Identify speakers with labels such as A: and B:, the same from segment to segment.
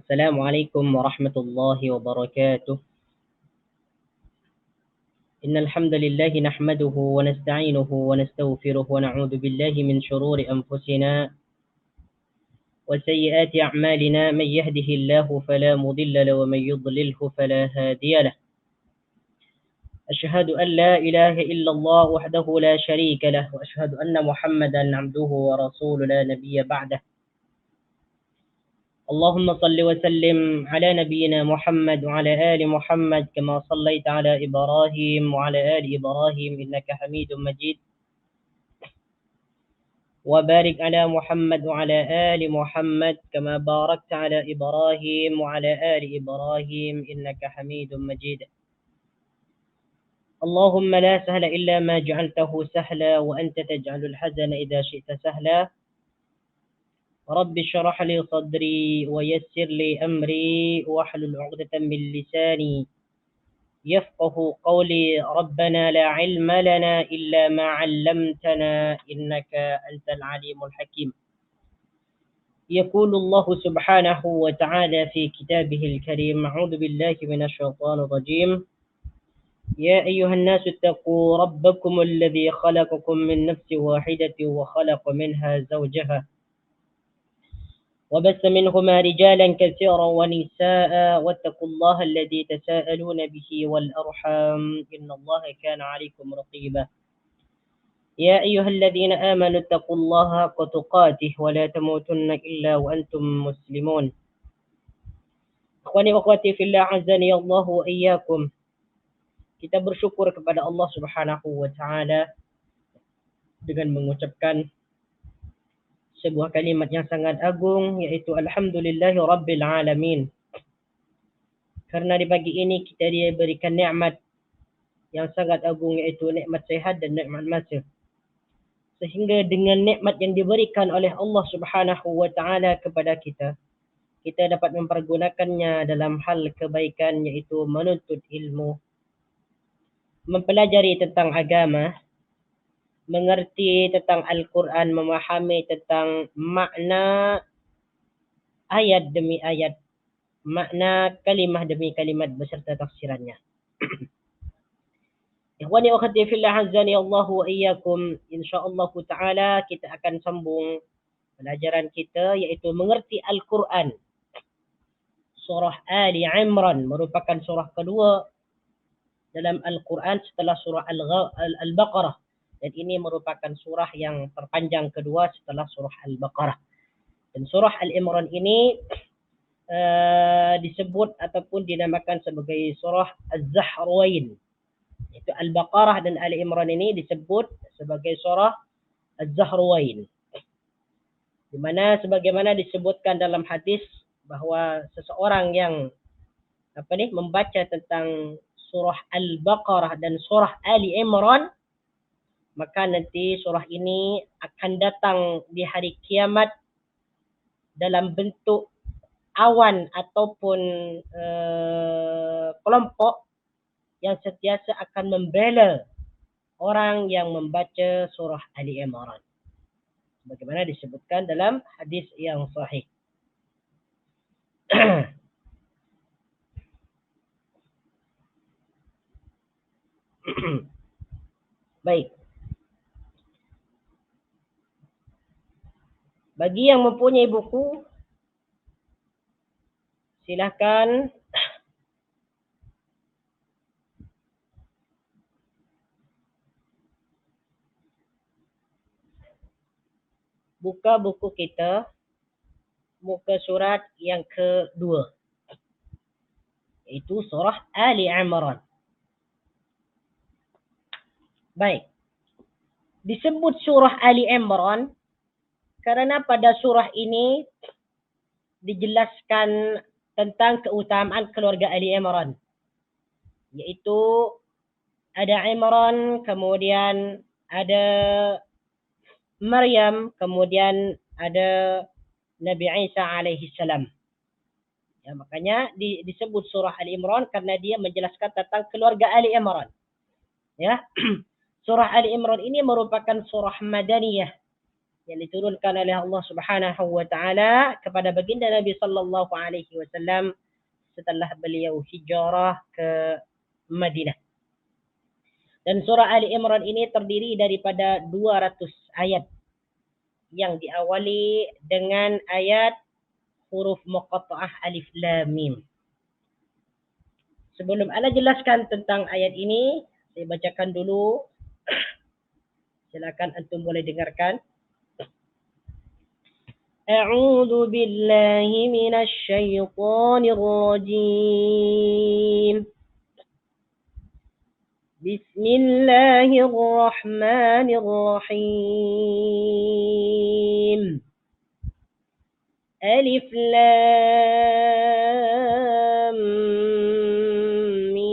A: السلام عليكم ورحمة الله وبركاته. إن الحمد لله نحمده ونستعينه ونستغفره ونعوذ بالله من شرور أنفسنا وسيئات أعمالنا. من يهده الله فلا مضل له ومن يضلله فلا هادي له. أشهد أن لا إله إلا الله وحده لا شريك له، وأشهد أن محمدا عبده ورسوله لا نبي بعده. اللهم صل وسلم على نبينا محمد وعلى آل محمد كما صليت على إبراهيم وعلى آل إبراهيم إنك حميد مجيد، وبارك على محمد وعلى آل محمد كما باركت على إبراهيم وعلى آل إبراهيم إنك حميد مجيد. اللهم لا سهل إلا ما جعلته سهلا وأنت تجعل الحزن إذا شئت سهلا. رب اشرح لي صدري ويسر لي أمري واحلل عقدة من لساني يفقه قولي. ربنا لا علم لنا إلا ما علمتنا إنك أنت العليم الحكيم. يقول الله سبحانه وتعالى في كتابه الكريم: أعوذ بالله من الشيطان الرجيم. يا أيها الناس اتقوا ربكم الذي خلقكم من نفس واحدة وخلق منها زوجها وبث منهما رجالا كثيرا ونساء واتقوا الله الذي تساءلون به والأرحام إن الله كان عليكم رقيبا. يا أيها الذين آمنوا اتقوا الله حق تقاته ولا تموتن إلا وأنتم مسلمون. Ikhwani wa akhwati fillah, azani Allah wa iyyakum. Kita bersyukur kepada Allah Subhanahu wa taala dengan mengucapkan sebuah kalimat yang sangat agung, yaitu alhamdulillahi rabbil alamin. Karena di pagi ini kita diberikan nikmat yang sangat agung, yaitu nikmat sehat dan nikmat masa. Sehingga dengan nikmat yang diberikan oleh Allah Subhanahu wa taala kepada kita, kita dapat mempergunakannya dalam hal kebaikan, yaitu menuntut ilmu, mempelajari tentang agama, mengerti tentang Al-Quran, memahami tentang makna ayat demi ayat, makna kalimah demi kalimat beserta tafsirannya. Ikhwani wa akhwati fillah, azani Allah wa iyyakum. Insyaallah taala kita akan sambung pelajaran kita, yaitu mengerti Al-Quran. Surah Ali Imran merupakan surah kedua dalam Al-Quran setelah surah Al-Baqarah, dan ini merupakan surah yang terpanjang kedua setelah surah Al-Baqarah. Dan surah Al-Imran ini disebut ataupun dinamakan sebagai surah Az-Zahrawain. Itu Al-Baqarah dan Al-Imran ini disebut sebagai surah Az-Zahrawain, di mana sebagaimana disebutkan dalam hadis bahawa seseorang yang membaca tentang surah Al-Baqarah dan surah Ali Imran, maka nanti surah ini akan datang di hari kiamat dalam bentuk awan ataupun kelompok yang sentiasa akan membela orang yang membaca surah Ali Imran, bagaimana disebutkan dalam hadis yang sahih. Baik. Bagi yang mempunyai buku, silakan buka buku kita, muka surat yang kedua, iaitu surah Ali Imran. Baik. Disebut surah Ali Imran kerana pada surah ini dijelaskan tentang keutamaan keluarga Ali Imran, iaitu ada Imran, kemudian ada Maryam, kemudian ada Nabi Isa alaihi salam. Ya, makanya disebut surah Ali Imran karena dia menjelaskan tentang keluarga Ali Imran. Ya. Surah Ali Imran ini merupakan surah Madaniyah, yang diturunkan oleh Allah Subhanahu wa taala kepada baginda Nabi sallallahu alaihi wasallam setelah beliau hijrah ke Madinah. Dan surah Ali Imran ini terdiri daripada 200 ayat yang diawali dengan ayat huruf muqatta'ah alif lam mim. Sebelum ana jelaskan tentang ayat ini, saya bacakan dulu. Silakan antum boleh dengarkan. A'udzu billahi minasy syaithanir rajim. Bismillahirrahmanirrahim. Alif lam mim.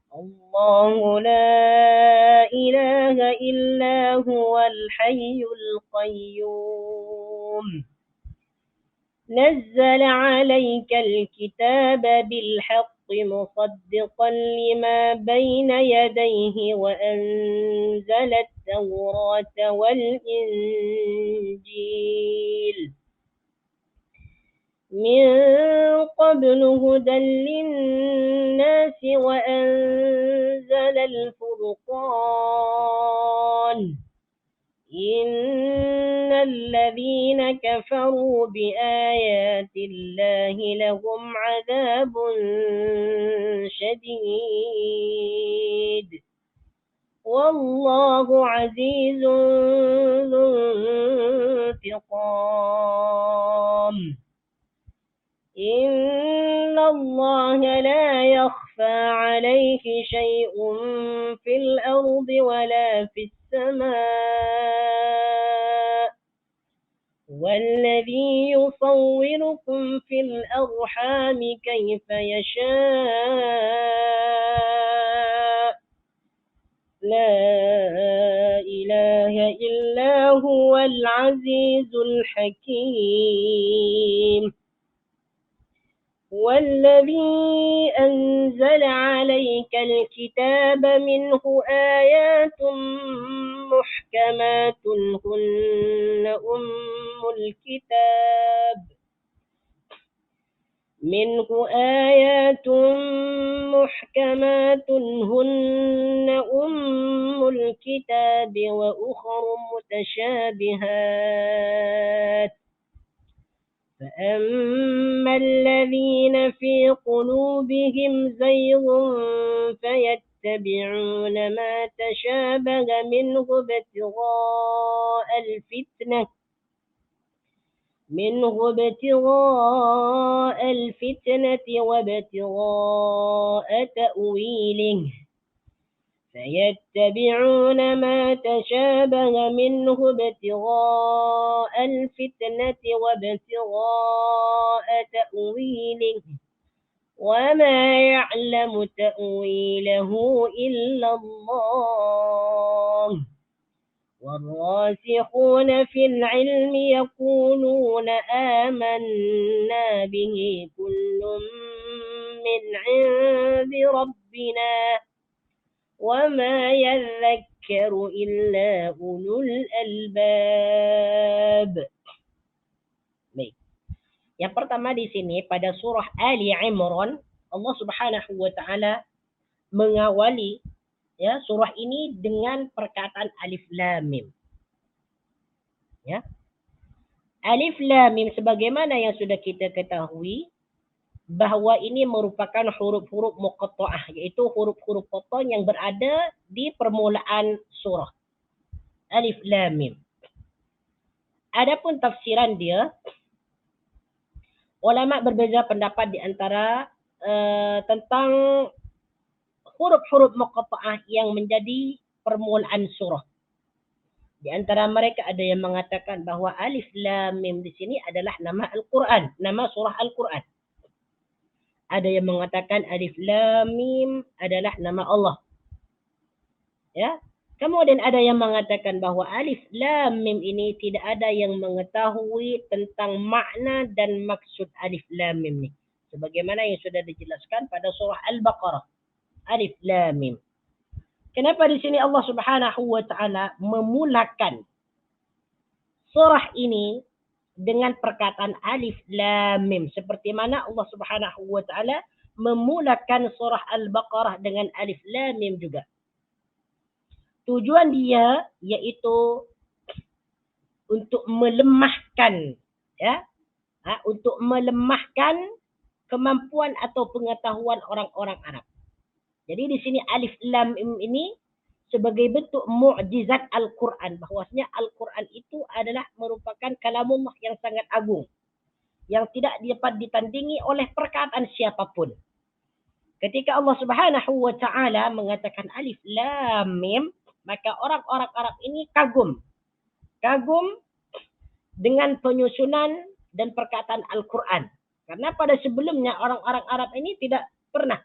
A: الله لا إله إلا هو الحي القيوم نزل عليك الكتاب بالحق مصدقا لما بين يديه وأنزل التوراة والإنجيل من قبل هدى للناس وأنزل الفرقان إن الذين كفروا بآيات الله لهم عذاب شديد والله عزيز ذو انتقام إن الله لا يخفى عليه شيء في الأرض ولا في السماء والذي يصوركم في الأرحام كيف يشاء لا إله إلا هو العزيز الحكيم والذي أنزل عليك الكتاب منه آيات محكمات هن أم الكتاب منه آيات محكمات هن أم الكتاب وأخر متشابهات فأما الذين في قلوبهم زيغ فيتبعون ما تشابه منه ابتغاء الفتنة وابتغاء تأويله فيتبعون ما تشابه منه ابتغاء الفتنة وابتغاء تأويله وما يعلم تأويله إلا الله والراسخون في العلم يقولون آمنا به كل من عند ربنا وما يذكر إلا أولو الألباب. Baik. Yang pertama di sini pada surah Ali Imran, Allah Subhanahu wa taala mengawali ya surah ini dengan perkataan alif lam mim. Ya. Alif lam mim sebagaimana yang sudah kita ketahui bahwa ini merupakan huruf-huruf muqatta'ah, yaitu huruf-huruf potong yang berada di permulaan surah. Alif lam mim. Adapun tafsiran dia, ulama berbeza pendapat di antara tentang huruf-huruf muqatta'ah yang menjadi permulaan surah. Di antara mereka ada yang mengatakan bahwa alif lam mim di sini adalah nama Al-Quran, nama surah Al-Quran. Ada yang mengatakan alif lam mim adalah nama Allah. Ya. Kemudian ada yang mengatakan bahwa alif lam mim ini tidak ada yang mengetahui tentang makna dan maksud alif lam mim ini. Sebagaimana yang sudah dijelaskan pada surah Al-Baqarah. Alif lam mim. Kenapa di sini Allah Subhanahu wa taala memulakan surah ini dengan perkataan alif lam mim, seperti mana Allah Subhanahu wa taala memulakan surah Al-Baqarah dengan alif lam mim juga. Tujuan dia yaitu untuk melemahkan, ya, untuk melemahkan kemampuan atau pengetahuan orang-orang Arab. Jadi di sini alif lam mim ini sebagai bentuk mukjizat Al-Quran, bahwasanya Al-Quran itu adalah merupakan kalamullah yang sangat agung, yang tidak dapat ditandingi oleh perkataan siapapun. Ketika Allah Subhanahu wa taala mengatakan alif lam mim, maka orang-orang Arab ini kagum dengan penyusunan dan perkataan Al-Quran. Karena pada sebelumnya orang-orang Arab ini tidak pernah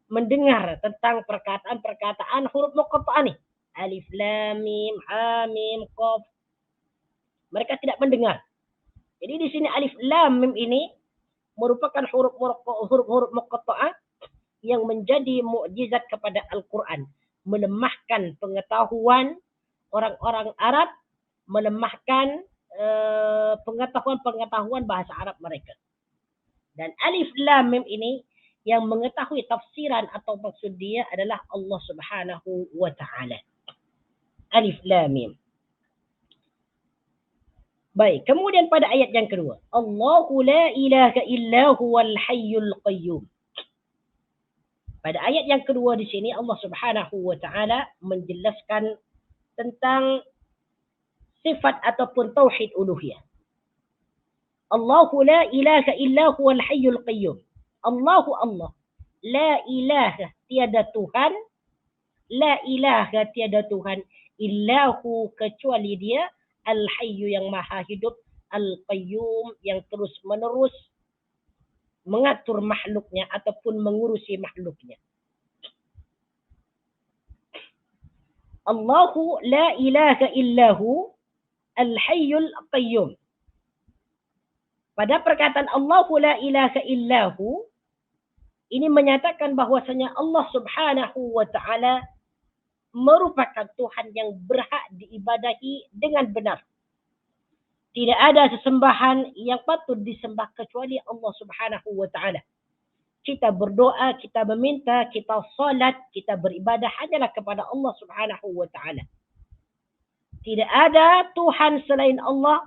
A: mendengar tentang perkataan huruf muqatta'ah nih. Alif lam mim ha mim qaf. Mereka tidak mendengar. Jadi di sini alif lam mim ini merupakan huruf muqatta'ah yang menjadi mukjizat kepada Al-Quran, melemahkan pengetahuan orang-orang Arab, melemahkan pengetahuan bahasa Arab mereka. Dan alif lam mim ini yang mengetahui tafsiran atau maksud dia adalah Allah Subhanahu wa taala. Alif lam mim. Baik, kemudian pada ayat yang kedua, Allahu la ilaha illa huwal hayyul qayyum. Pada ayat yang kedua di sini Allah Subhanahu wa taala menjelaskan tentang sifat ataupun tauhid uluhiyah. Allahu la ilaha illa huwal hayyul qayyum. Allahu Allah. La ilaha tiada Tuhan. La ilaha tiada Tuhan. Illahu kecuali dia. Al-hayyu yang maha hidup. Al-qayyum yang terus menerus mengatur makhluknya ataupun mengurusi makhluknya. Allahu la ilaha illahu al-hayyul qayyum. Pada perkataan Allahu la ilaha illahu, ini menyatakan bahwasanya Allah Subhanahu wa taala merupakan Tuhan yang berhak diibadahi dengan benar. Tidak ada sesembahan yang patut disembah kecuali Allah Subhanahu wa taala. Kita berdoa, kita meminta, kita salat, kita beribadah hanyalah kepada Allah Subhanahu wa taala. Tidak ada Tuhan selain Allah.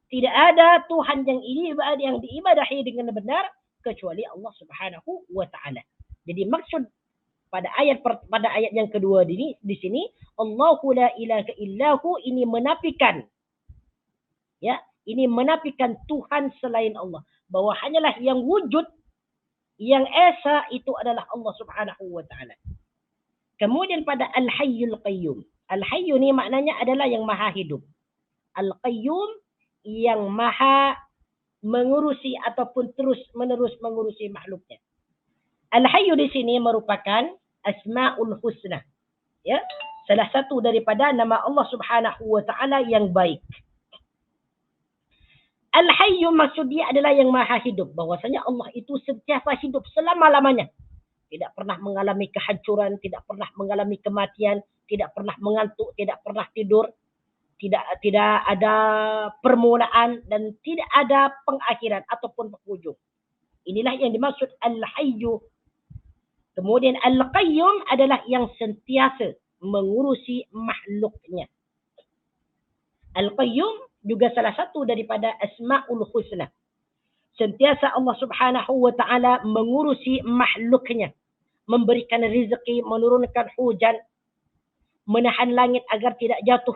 A: Tidak ada Tuhan yang diibadahi dengan benar kecuali Allah Subhanahu wa taala. Jadi maksud pada ayat yang kedua di sini Allahu la ilaha illahu ini menafikan Tuhan selain Allah, bahwa hanyalah yang wujud, yang esa itu adalah Allah Subhanahu wa taala. Kemudian pada al-hayyul qayyum. Al-hayyu ni maknanya adalah yang maha hidup. Al-qayyum yang maha mengurusi ataupun terus menerus mengurusi makhluknya. Al-hayyu di sini merupakan asmaul husna. Ya, salah satu daripada nama Allah Subhanahu wa taala yang baik. Al-hayyu maksud dia adalah yang maha hidup, bahwasanya Allah itu sentiasa hidup selama-lamanya. Tidak pernah mengalami kehancuran, tidak pernah mengalami kematian, tidak pernah mengantuk, tidak pernah tidur. Tidak ada permulaan dan tidak ada pengakhiran ataupun penghujung. Inilah yang dimaksud al-hayyu. Kemudian al-qayyum adalah yang sentiasa mengurusi makhluknya. Al-qayyum juga salah satu daripada asmaul husna. Sentiasa Allah Subhanahu wa taala mengurusi makhluknya, memberikan rezeki, menurunkan hujan, menahan langit agar tidak jatuh,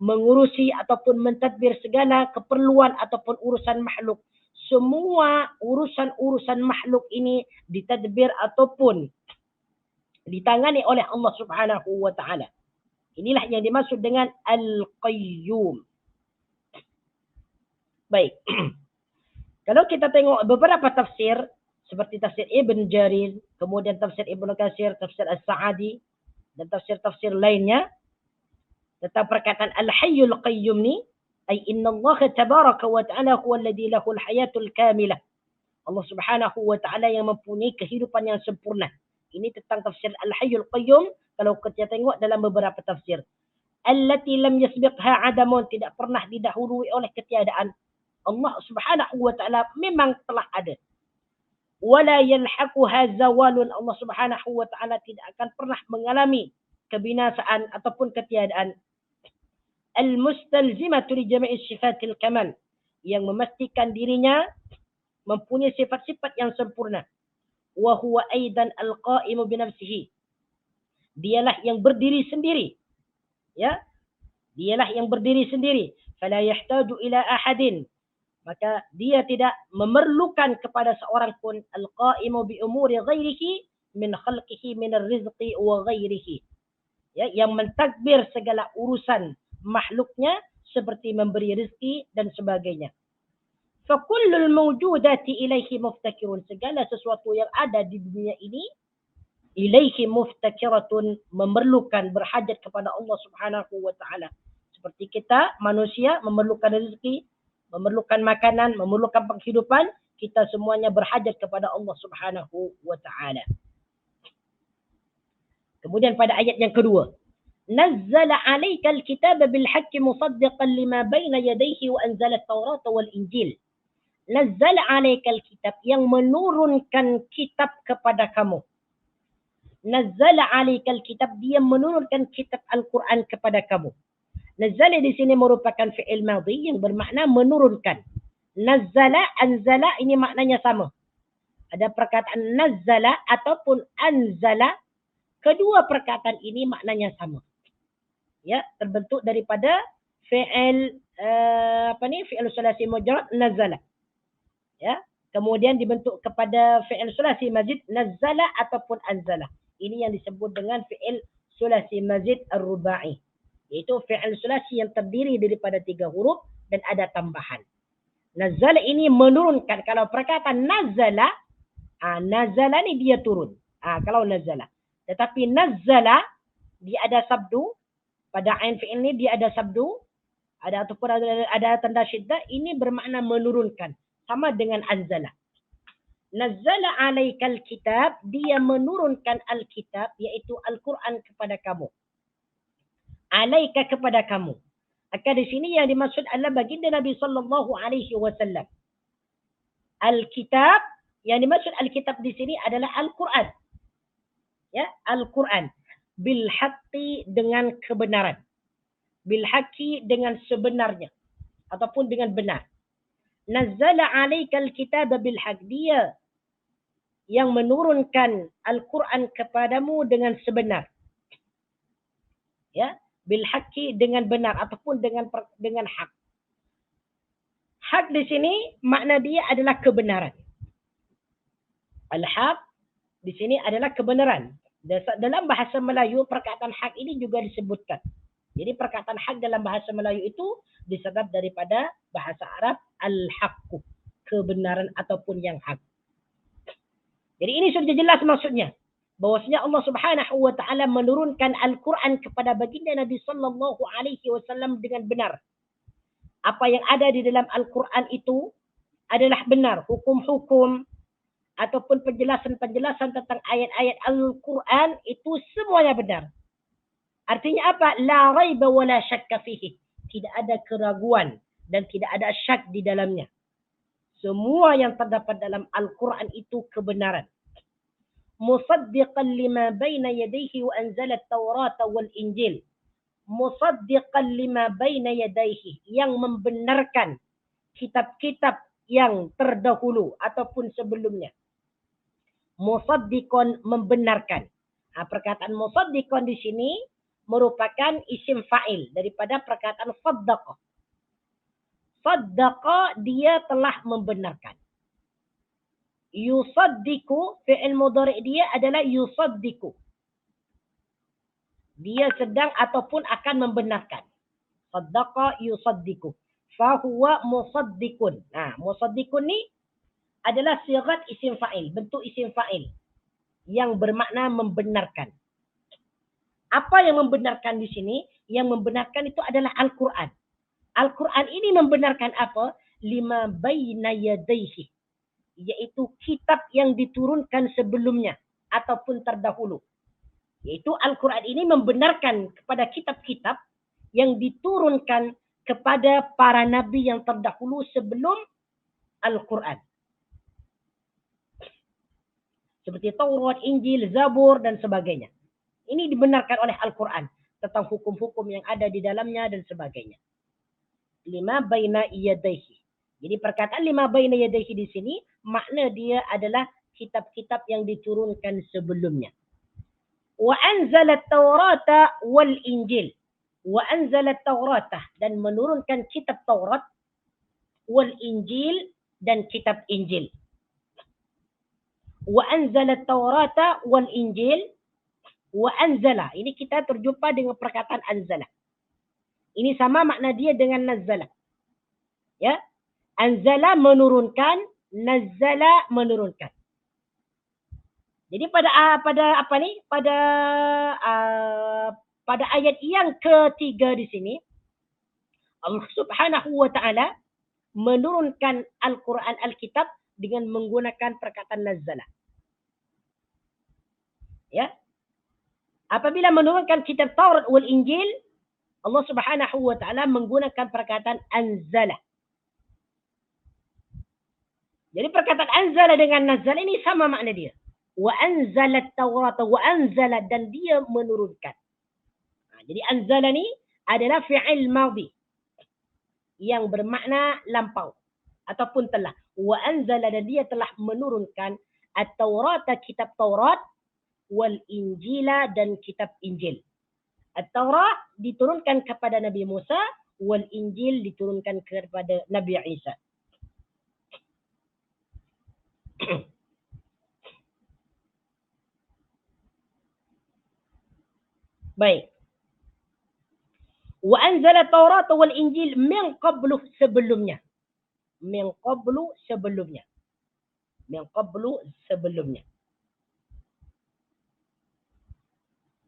A: mengurusi ataupun mentadbir segala keperluan ataupun urusan makhluk. Semua urusan-urusan makhluk ini ditadbir ataupun ditangani oleh Allah Subhanahu wa taala. Inilah yang dimaksud dengan al-qayyum. Baik. Kalau kita tengok beberapa tafsir seperti tafsir Ibn Jarir, kemudian tafsir Ibn Katsir, tafsir As-Sa'adi dan tafsir-tafsir lainnya, tentang perkataan al-hayyul qayyum ni, ay inna Allah tabaraka wa ta'ala huwa alladhi lahul hayatul kamilah. Allah Subhanahu wa ta'ala yang mempunyai kehidupan yang sempurna. Ini tentang tafsir al-hayyul qayyum Kalau kita tengok dalam beberapa tafsir. Allati lam yasbiqha adamun, tidak pernah didahului oleh ketiadaan. Allah Subhanahu wa taala memang telah ada. Wala yalhaquha zawalun, Allah Subhanahu wa taala tidak akan pernah mengalami kebinasaan ataupun ketiadaan. Al-mustalzimatu li jami'i sifatil kamal, yang memastikan dirinya mempunyai sifat-sifat yang sempurna. Wa huwa aidan al-qa'imu bi nafsihi, dialah yang berdiri sendiri, ya, dialah yang berdiri sendiri. Fala yahtaju ila ahadin, maka dia tidak memerlukan kepada seorang pun. Al-qa'imu bi umuri ghairihi min khalqihi min ar-rizqi wa ghairihi, ya, yang mentadbir segala urusan makhluknya seperti memberi rezeki dan sebagainya. Fa kullul mawjudati ilaihi muftakirun, segala sesuatu yang ada di dunia ini ilaihi muftakiratun, memerlukan, berhajat kepada Allah Subhanahu wa taala. Seperti kita manusia memerlukan rezeki, memerlukan makanan, memerlukan penghidupan, kita semuanya berhajat kepada Allah Subhanahu wa taala. Kemudian pada ayat yang kedua, nazzala 'alaikal kitaba bil haqqi musaddiqan lima baina yadayhi wa anzala at-taurata wal injil. Nazzala 'alaikal kitab, yang menurunkan kitab kepada kamu. Nazzala 'alaikal kitab, dia menurunkan kitab Al-Quran kepada kamu. Nazzala di sini merupakan fi'il madhi yang bermakna menurunkan. Nazzala, anzala ini maknanya sama. Ada perkataan nazzala ataupun anzala, kedua perkataan ini maknanya sama. Ya, terbentuk daripada fi'il fi'il sulasi mujarrad nazala. Ya, kemudian dibentuk kepada fi'il sulasi mazid nazzala ataupun anzala. Ini yang disebut dengan fi'il sulasi mazid ar-rubai. Iaitu fi'il sulasi yang terdiri daripada 3 huruf dan ada tambahan. Nazzala ini menurunkan. Kalau perkataan nazala, nazala ni dia turun. Kalau nazala. Tetapi nazzala, dia ada sabdu. Pada ain fi'il ni dia ada sabdu. Ada ataupun ada tanda syiddah. Ini bermakna menurunkan. Sama dengan anzala. Nazzala 'alaikal kitab, dia menurunkan al-kitab, iaitu Al-Quran kepada kamu. 'Alaika kepada kamu. Maka di sini yang dimaksud adalah baginda Nabi sallallahu alaihi wasallam. Al-kitab, yang dimaksud al-kitab di sini adalah Al-Quran. Ya, Al-Quran. Bil haqqi, dengan kebenaran. Bil haqqi, dengan sebenarnya. Ataupun dengan benar. Nazzala 'alaikal kitaba bil haqq, dia yang menurunkan Al-Quran kepadamu dengan sebenar. Ya, bil haqqi, dengan benar ataupun dengan hak. Hak di sini makna dia adalah kebenaran. Al-haq di sini adalah kebenaran. Dalam bahasa Melayu perkataan hak ini juga disebutkan. Jadi perkataan hak dalam bahasa Melayu itu diserap daripada bahasa Arab al-haqqu, kebenaran ataupun yang hak. Jadi ini sudah jelas maksudnya. Bahwasanya Allah Subhanahu wa taala menurunkan Al-Quran kepada baginda Nabi sallallahu alaihi wasallam dengan benar. Apa yang ada di dalam Al-Quran itu adalah benar. Hukum-hukum ataupun penjelasan-penjelasan tentang ayat-ayat Al-Quran itu semuanya benar. Artinya apa? La raiba wa la syakka fihi. Tidak ada keraguan dan tidak ada syak di dalamnya. Semua yang terdapat dalam Al-Quran itu kebenaran. Musaddiqan lima baina yadayhi wa anzala at-taurata wal injil. Musaddiqan lima baina yadayhi, yang membenarkan kitab-kitab yang terdahulu ataupun sebelumnya. Musaddiqan, membenarkan. Perkataan musaddiqan di sini merupakan isim fa'il daripada perkataan saddaqa. Saddaqa, dia telah membenarkan. Yusaddiqu, fi'il mudhari' dia adalah yusaddiqu. Dia sedang ataupun akan membenarkan. Saddaqa yusaddiqu. Fahuwa musaddiqun. Musaddiqun ni adalah sigat isim fa'il, bentuk isim fa'il yang bermakna membenarkan. Apa yang membenarkan di sini? Yang membenarkan itu adalah Al-Quran. Al-Quran ini membenarkan apa? Lima baina yadayhi, yaitu kitab yang diturunkan sebelumnya ataupun terdahulu. Yaitu Al-Quran ini membenarkan kepada kitab-kitab yang diturunkan kepada para nabi yang terdahulu sebelum Al-Quran. Seperti Taurat, Injil, Zabur, dan sebagainya. Ini dibenarkan oleh Al-Quran tentang hukum-hukum yang ada di dalamnya dan sebagainya. Lima baina yadayhi. Jadi perkataan lima baina yadayhi di sini, makna dia adalah kitab-kitab yang diturunkan sebelumnya. Wa anzala Taurata wal Injil. Wa anzala Taurata, dan menurunkan kitab Taurat, wal Injil, dan kitab Injil. Wa anzala Taurata wal Injil, wa anzala. Ini kita terjumpa dengan perkataan anzala. Ini sama makna dia dengan nazzala. Ya. Anzala menurunkan, nazzala menurunkan. Jadi pada apa ni? Pada ayat yang ketiga di sini, Allah Subhanahu wa taala menurunkan Al-Quran Al-Kitab dengan menggunakan perkataan nazzala. Ya. Apabila menurunkan kitab Taurat wal Injil, Allah Subhanahu wa taala menggunakan perkataan anzala. Jadi perkataan anzala dengan nazzala ini sama makna dia. Wa anzala Taurat wa anzala, dan dia menurunkan. Jadi anzala ni adalah fi'il madhi yang bermakna lampau ataupun telah. Wa anzala, dan dia telah menurunkan at-Taurat, kitab Taurat, wal Injila, dan kitab Injil. At-Taurat diturunkan kepada Nabi Musa, wal Injil diturunkan kepada Nabi Isa. Baik. Wa anzala Taurat wal Injil min qablu, sebelumnya. Min qablu, sebelumnya. Min qablu, sebelumnya.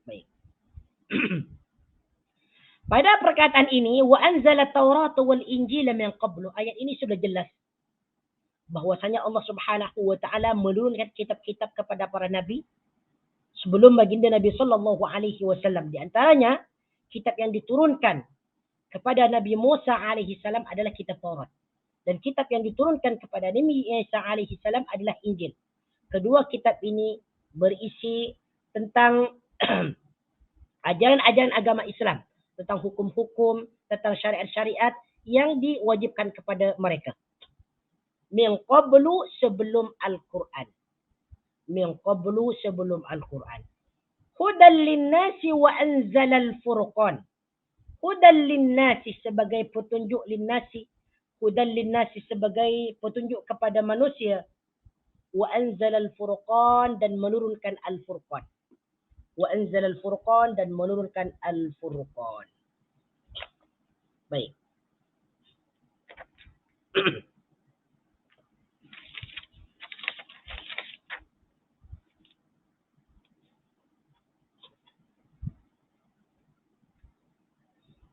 A: Baik. Pada perkataan ini, wa anzala Taurat wal Injil min qablu, ayat ini sudah jelas bahwasanya Allah Subhanahu wa taala menurunkan kitab-kitab kepada para nabi sebelum baginda Nabi sallallahu alaihi wasallam. Di antaranya kitab yang diturunkan kepada Nabi Musa alaihi salam adalah kitab Taurat, dan kitab yang diturunkan kepada Nabi Isa alaihi salam adalah Injil. Kedua kitab ini berisi tentang ajaran-ajaran agama Islam, tentang hukum-hukum, tentang syariat-syariat yang diwajibkan kepada mereka. Min qablu, sebelum Al-Quran. Min qablu, sebelum Al-Quran. Hudan linnasi wa anzala al-furqan. Hudan linnasi, sebagai petunjuk linnasi. Hudan linnasi, sebagai petunjuk kepada manusia. Wa anzala al-furqan, dan menurunkan al-furqan. Wa anzala al-furqan, dan menurunkan al-furqan. Baik.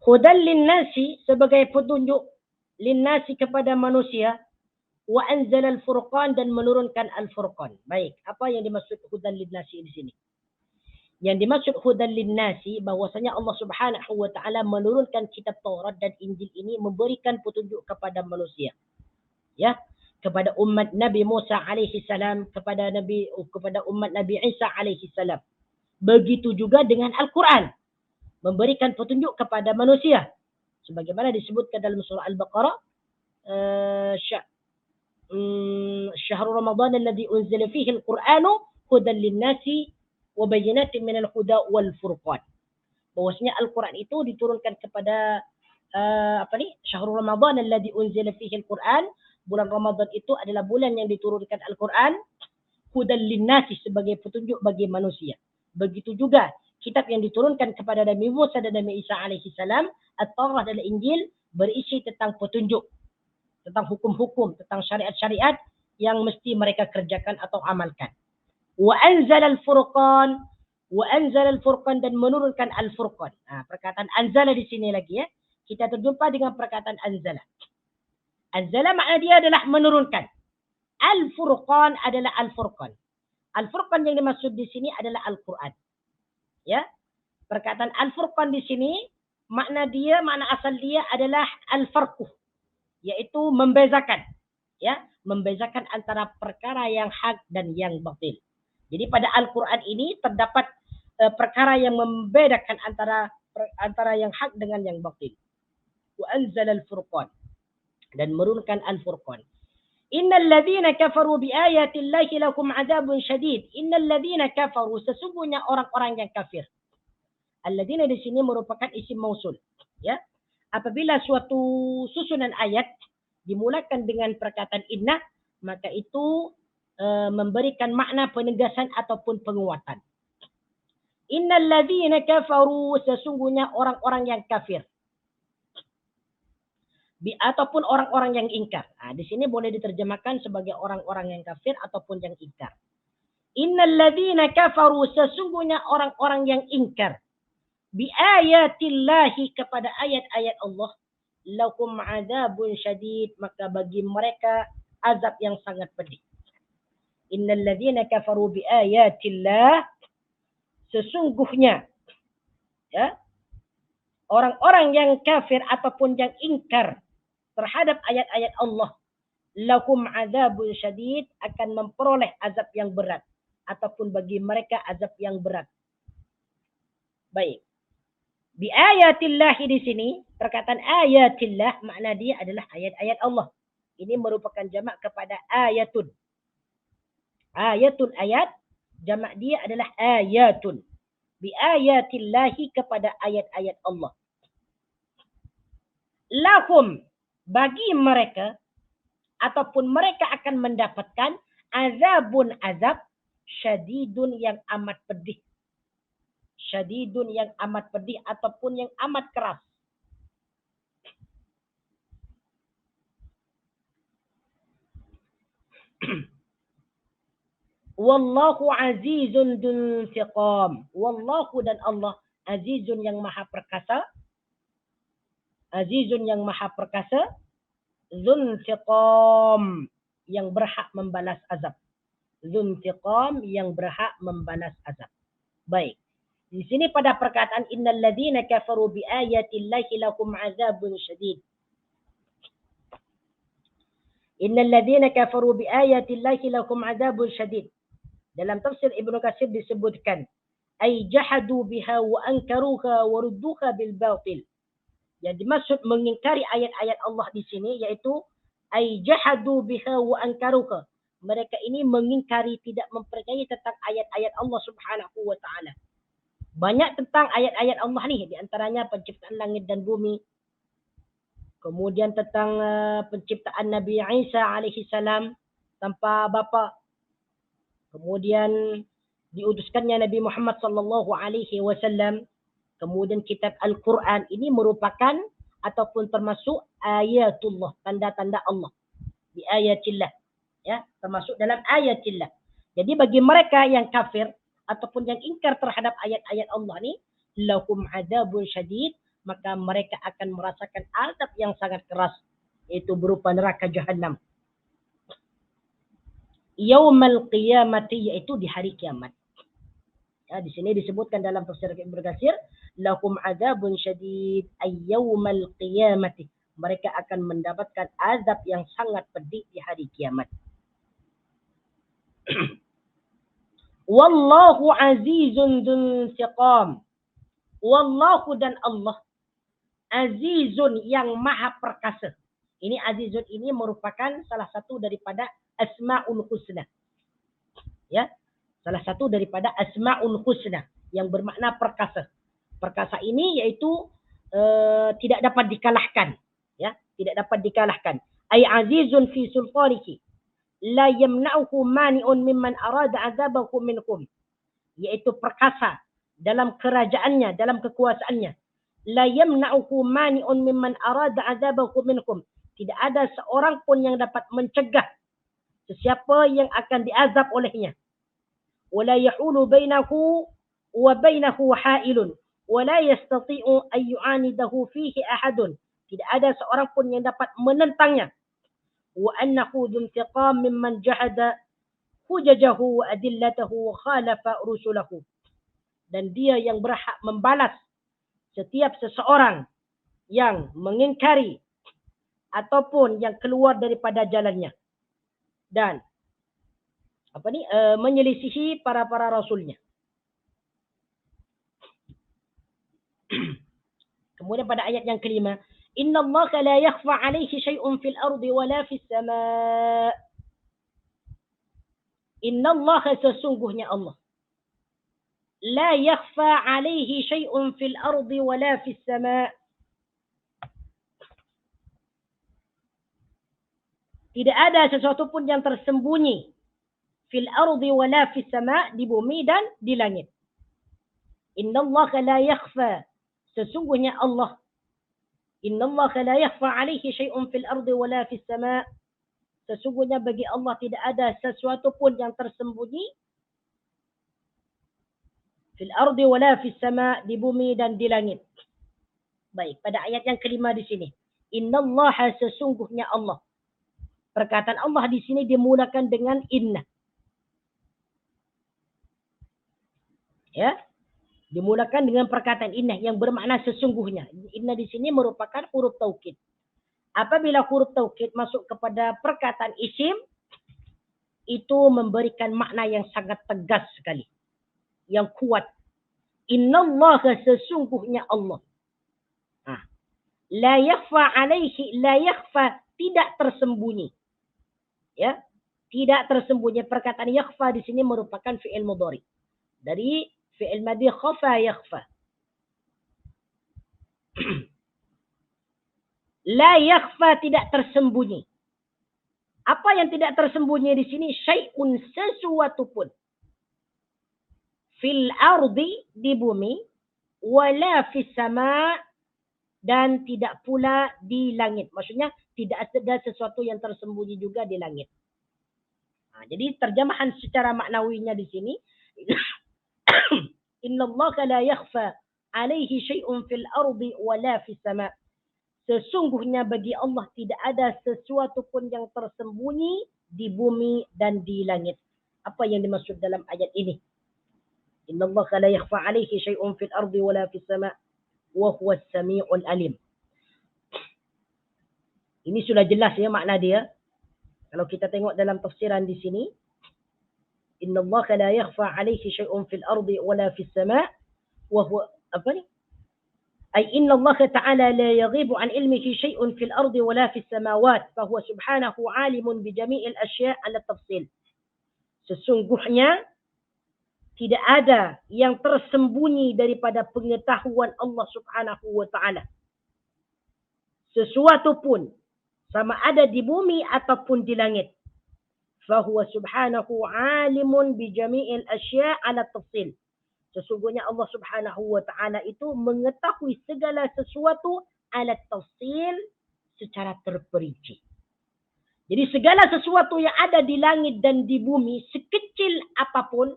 A: Hudan linnasi, sebagai petunjuk linnasi kepada manusia, wa anzala al-furqan, dan menurunkan al-furqan. Baik, apa yang dimaksud hudan linnasi di sini? Yang dimaksud hudan linnasi bahwasanya Allah Subhanahu wa taala menurunkan kitab Taurat dan Injil ini memberikan petunjuk kepada manusia. Ya, kepada umat Nabi Musa alaihi salam, kepada umat Nabi Isa alaihi salam. Begitu juga dengan Al-Quran, memberikan petunjuk kepada manusia. Sebagaimana disebutkan dalam surah Al-Baqarah, syahrul Ramadan alladhi unzila fihi al-Qur'anu hudan linnasi wa bayyinatin minal huda wal furqan. Bahwasanya Al-Quran itu diturunkan kepada syahrul Ramadan alladhi unzila fihi al-Qur'an. Bulan Ramadan itu adalah bulan yang diturunkan Al-Quran, hudan linnasi, sebagai petunjuk bagi manusia. Begitu juga kitab yang diturunkan kepada Nabi Musa dan Nabi Isa alaihi salam, At-Taurat dan Injil, berisi tentang petunjuk, tentang hukum-hukum, tentang syariat-syariat yang mesti mereka kerjakan atau amalkan. Wa anzala al-furqan, wa anzala al-furqan, dan menurunkan al-furqan. Perkataan anzala di sini lagi ya. Kita terjumpa dengan perkataan anzala. Anzala makna dia adalah menurunkan. Al-furqan adalah al-furqan. Al-furqan yang dimaksud di sini adalah Al-Quran.
B: Ya, perkataan al-furqan di sini makna asal dia adalah al-farqu, yaitu membezakan. Ya, membezakan antara perkara yang hak dan yang batil. Jadi pada Al-Qur'an ini terdapat perkara yang membedakan antara yang hak dengan yang batil. Wa anzala al-furqan, dan menurunkan al-furqan. Innal ladzina kafaru bi ayati llahi lakum adzabun syadid. Innal ladzina kafaru, sesungguhnya orang-orang yang kafir. Alladzina di sini merupakan isim mausul. Ya. Apabila suatu susunan ayat dimulakan dengan perkataan inna, maka itu memberikan makna penegasan ataupun penguatan. Innal ladzina kafaru, sesungguhnya orang-orang yang kafir. Ataupun orang-orang yang ingkar. Nah, di sini boleh diterjemahkan sebagai orang-orang yang kafir ataupun yang ingkar. Innal ladzina kafaru, sesungguhnya orang-orang yang ingkar bi ayatillahi, kepada ayat-ayat Allah, lakum adzabun syadid, maka bagi mereka azab yang sangat pedih. Innal ladzina kafaru bi ayatillah, sesungguhnya ya, orang-orang yang kafir ataupun yang ingkar terhadap ayat-ayat Allah, lakum adzabun syadid, akan memperoleh azab yang berat, ataupun bagi mereka azab yang berat. Baik. Bi ayatillah di sini, perkataan ayatillah makna dia adalah ayat-ayat Allah. Ini merupakan jamak kepada ayatun. Ayatun ayat, jamak dia adalah ayatun. Bi ayatillahi, kepada ayat-ayat Allah. Lahum, bagi mereka, ataupun mereka akan mendapatkan azabun azab, syadidun yang amat pedih. Syadidun yang amat pedih ataupun yang amat keras. Wallahu azizun dzuntiqam. Wallahu, dan Allah, azizun yang maha perkasa. Azizun yang maha perkasa. Dzuntiqam, yang berhak membalas azab. Dzuntiqam, yang berhak membalas azab. Baik. Di sini pada perkataan innal ladzina kafaru bi ayatillahi lakum adzabun syadid. Innal ladzina kafaru bi ayatillahi lakum adzabun syadid. Dalam tafsir Ibnu Katsir disebutkan ay jahadu biha wa ankaruha wa rudduha bil batil. Yang dimaksud mengingkari ayat-ayat Allah di sini yaitu ay jahadu biha wa ankaruha. Mereka ini mengingkari, tidak mempercayai tentang ayat-ayat Allah Subhanahu wa taala. Banyak tentang ayat-ayat Allah ni, di antaranya penciptaan langit dan bumi. Kemudian tentang penciptaan Nabi Isa alaihi salam tanpa bapa. Kemudian diutuskannya Nabi Muhammad sallallahu alaihi wasallam. Kemudian kitab Al-Quran ini merupakan ataupun termasuk ayatullah, tanda-tanda Allah. Di ayatillah. Ya, termasuk dalam ayatillah. Jadi bagi mereka yang kafir ataupun yang ingkar terhadap ayat-ayat Allah ni, lahum adzabun syadid, maka mereka akan merasakan azab yang sangat keras, yaitu berupa neraka Jahannam. Yaumal qiyamati, yaitu di hari kiamat. Ya, di sini disebutkan dalam tafsir Ibnu Katsir, lahum adzabun syadid ay yaumal qiyamati. Mereka akan mendapatkan azab yang sangat pedih di hari kiamat. Wallahu azizun dzuntiqam. Wallahu, dan Allah, azizun yang maha perkasa. Ini azizun ini merupakan salah satu daripada asmaul husna. Ya, salah satu daripada asmaul husna yang bermakna perkasa. Perkasa ini yaitu tidak dapat dikalahkan. Ya, tidak dapat dikalahkan. Ay azizun fi sultanihi. La yamna'uhu mani'un mimman arada azabahu minkum. Yaitu perkasa dalam kerajaannya, dalam kekuasaannya. La yamna'uhu mani'un mimman arada azabahu minkum. Tidak ada seorang pun yang dapat mencegah sesiapa yang akan diazab olehnya. Wala yahulu bainahu wa bainahu ha'ilun. Wala yastati'u an yu'anidahu fihi ahadun. Tidak ada seorang pun yang dapat menentangnya. Wa annahu dzuntiqam mimman jahada hujajahu wa adillatahu wa khalafa rusulahu. dan dia yang berhak membalas setiap seseorang yang mengingkari ataupun yang keluar daripada jalannya dan menyelisihi para rasulnya. Kemudian pada ayat yang kelima, innallaha la yakhfa 'alaihi syai'un fil ardi wala fis sama'. Innallaha, sesungguhnya Allah, la yakhfa 'alaihi syai'un fil ardi wala fis sama'. Tidak ada sesuatu pun yang tersembunyi fil ardi wala fis sama', di bumi dan di langit. Innallaha la yakhfa, sesungguhnya Allah, innallaha la yakhfa 'alaihi syai'un fil ardi wala fis sama'. Sesungguhnya bagi Allah tidak ada sesuatu pun yang tersembunyi fil ardi wala fis sama', di bumi dan di langit. Baik, pada ayat yang kelima di sini, innallaha, sesungguhnya Allah. Perkataan Allah di sini dimulakan dengan inna. Ya, dimulakan dengan perkataan inna yang bermakna sesungguhnya. Inna di sini merupakan huruf taukid. Apabila huruf taukid masuk kepada perkataan isim, itu memberikan makna yang sangat tegas sekali, yang kuat. Innallaha, sesungguhnya Allah. La yakhfa 'alaihi, la yakhfa, tidak tersembunyi. Ya, tidak tersembunyi. Perkataan yakhfa di sini merupakan fi'il mudhari dari fi'il madhi khafa yakhfa. La yakhfa, tidak tersembunyi. Apa yang tidak tersembunyi di sini? Syai'un, sesuatu pun. Fil ardi, di bumi, wala fis sama', dan tidak pula di langit. Maksudnya tidak ada sesuatu yang tersembunyi juga di langit. Jadi terjemahan secara maknawinya di sini, innallaha la yakhfa 'alaihi syai'un fil ardi wala fis sama'. Sesungguhnya bagi Allah tidak ada sesuatu pun yang tersembunyi di bumi dan di langit. Apa yang dimaksud dalam ayat ini? Innallaha la yakhfa 'alaihi syai'un fil ardi wala fis sama' wa huwas sami'ul alim. Ini sudah jelas ya makna dia. Kalau kita tengok dalam tafsiran di sini, innallaha la yakhfa 'alaihi syai'un fil ardi wala fis sama' wa huwa ay innallaha ta'ala la yaghibu 'an ilmihi syai'un fil ardi wala fis samawat fa huwa subhanahu 'alimun bi jami'il asya' 'ala tafsil. Sesungguhnya tidak ada yang tersembunyi daripada pengetahuan Allah Subhanahu wa ta'ala. Sesuatu pun, sama ada di bumi ataupun di langit. Fahuwa subhanahu alimun bi jami'il asya' 'ala tafsil. Sesungguhnya Allah Subhanahu wa ta'ala itu mengetahui segala sesuatu 'ala tafsil, secara terperinci. Jadi segala sesuatu yang ada di langit dan di bumi, sekecil apapun,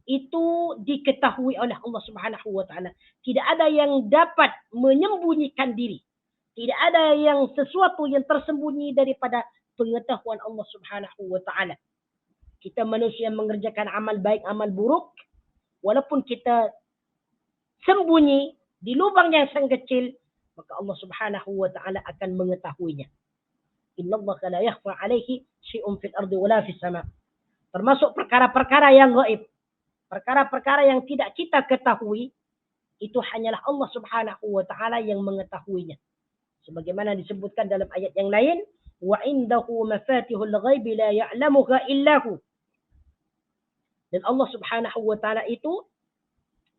B: itu diketahui oleh Allah Subhanahu wa ta'ala. Tidak ada yang dapat menyembunyikan diri. Tidak ada yang sesuatu yang tersembunyi daripada pengetahuan Allah Subhanahu wa ta'ala. Kita manusia mengerjakan amal baik, amal buruk, walaupun kita sembunyi di lubang yang sangat kecil, maka Allah Subhanahu wa ta'ala akan mengetahuinya. Innallaha la yakhfa 'alaihi syai'un fil ardi wala fis sama'. Termasuk perkara-perkara yang gaib. Perkara-perkara yang tidak kita ketahui, itu hanyalah Allah Subhanahu wa ta'ala yang mengetahuinya. Sebagaimana disebutkan dalam ayat yang lain, wa indahu mafatihul ghaibi la ya'lamuha illahu. Dan Allah Subhanahu wa ta'ala itu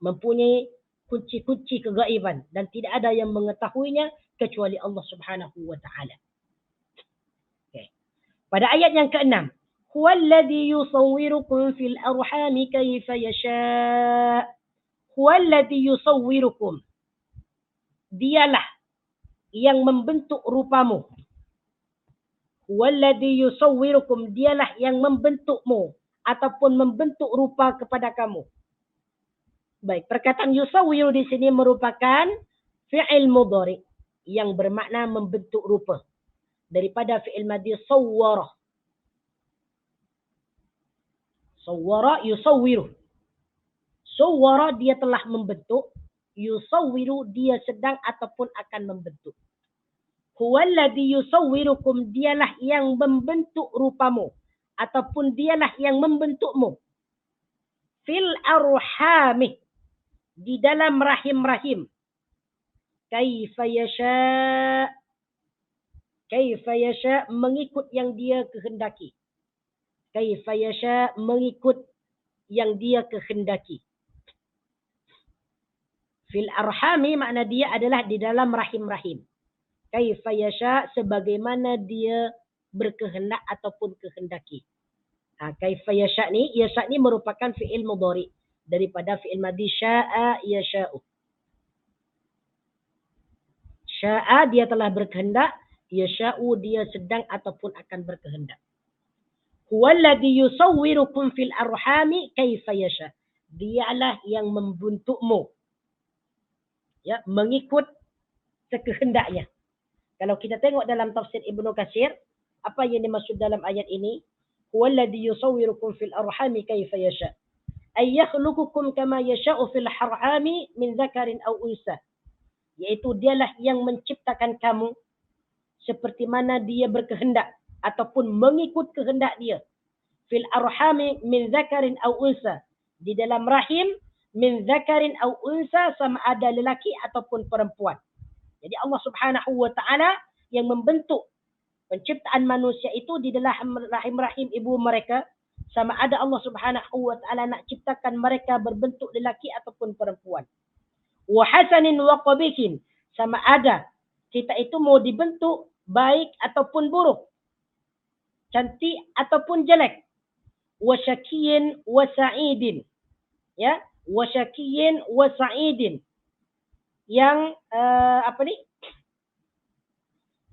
B: mempunyai kunci-kunci kegaiban dan tidak ada yang mengetahuinya kecuali Allah Subhanahu wa ta'ala. Okay. Pada ayat yang ke-6, huwallazi yusawwirukum fil arhami kaifa yasha'. Huwallazi yusawwirukum. Dialah yang membentuk rupamu. Huwallazi yusawwirukum. Dialah yang membentukmu ataupun membentuk rupa kepada kamu. Baik, perkataan yusawwiru di sini merupakan fi'il mudhari yang bermakna membentuk rupa daripada fi'il madhi sawwara. Sawwara yusawwiru. Sawwara dia telah membentuk. Yusawwiru dia sedang ataupun akan membentuk. Huwallazi yusawwirukum dialah yang membentuk rupamu. Ataupun dialah yang membentukmu. Fil arhami. Di dalam rahim-rahim. Kaifa yasha. Kaifa yasha mengikut yang dia kehendaki. Kaifa yasha mengikut yang dia kehendaki. Fil arhami makna dia adalah di dalam rahim-rahim. Kaifa yasha sebagaimana dia berkehendak ataupun kehendaki. Kaifa yasha ni merupakan fi'il mudhari daripada fi'il madhi sya'a yasha'u. Sya'a dia telah berkehendak, yasha'u dia sedang ataupun akan berkehendak. Huwallazi yusawwirukum fil arhami kaifa yasha. Dialah yang membentukmu. Ya, mengikut sekehendaknya. Kalau kita tengok dalam tafsir Ibnu Katsir, apa yang dimaksud dalam ayat ini? Huwallazi yusawwirukum fil arhami kaifa yasha. Ay yakhluqukum kama yasha'u fil arhami min dzakarin aw unsa. Yaitu dialah yang menciptakan kamu seperti mana dia berkehendak ataupun mengikut kehendak dia. Fil arhami min dzakarin aw unsa. Di dalam rahim min dzakarin aw unsa sama ada lelaki ataupun perempuan. Jadi Allah Subhanahu wa taala yang membentuk penciptaan manusia itu di dalam rahim-rahim ibu mereka, sama ada Allah Subhanahu wa taala nak ciptakan mereka berbentuk lelaki ataupun perempuan. Wa hasanin wa qabihin, sama ada kita itu mau dibentuk baik ataupun buruk, cantik ataupun jelek. Wa syakiyin wa sa'idin, ya, wa syakiyin wa sa'idin, yang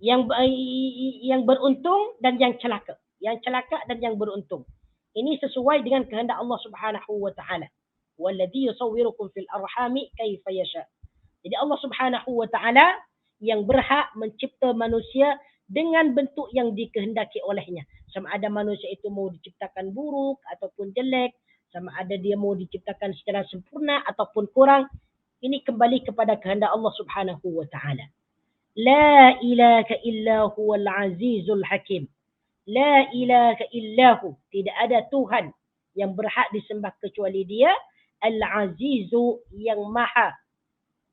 B: yang beruntung dan yang celaka, dan yang beruntung. Ini sesuai dengan kehendak Allah Subhanahu wa taala. Walladzi yusawwirukum fil arhami kaifa yasha. Jadi Allah Subhanahu wa taala yang berhak mencipta manusia dengan bentuk yang dikehendaki olehnya. Sama ada manusia itu mau diciptakan buruk ataupun jelek, sama ada dia mau diciptakan secara sempurna ataupun kurang. Ini kembali kepada kehendak Allah Subhanahu wa taala. La ilaha illa huwal azizul hakim. La ilaha illahu, tidak ada Tuhan yang berhak disembah kecuali Dia. Al-Azizu, yang maha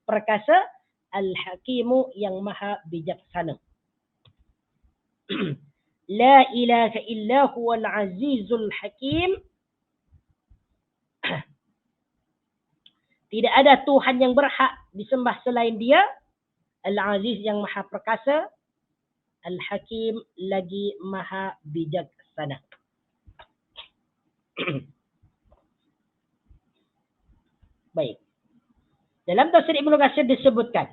B: perkasa. Al-Hakimu, yang maha bijaksana. La ilaha illa huwal azizul hakim. Tidak ada Tuhan yang berhak disembah selain Dia. Al-Aziz, yang maha perkasa. Al-Hakim, lagi maha bijaksana. Baik. Dalam tafsir Ibnu Katsir disebutkan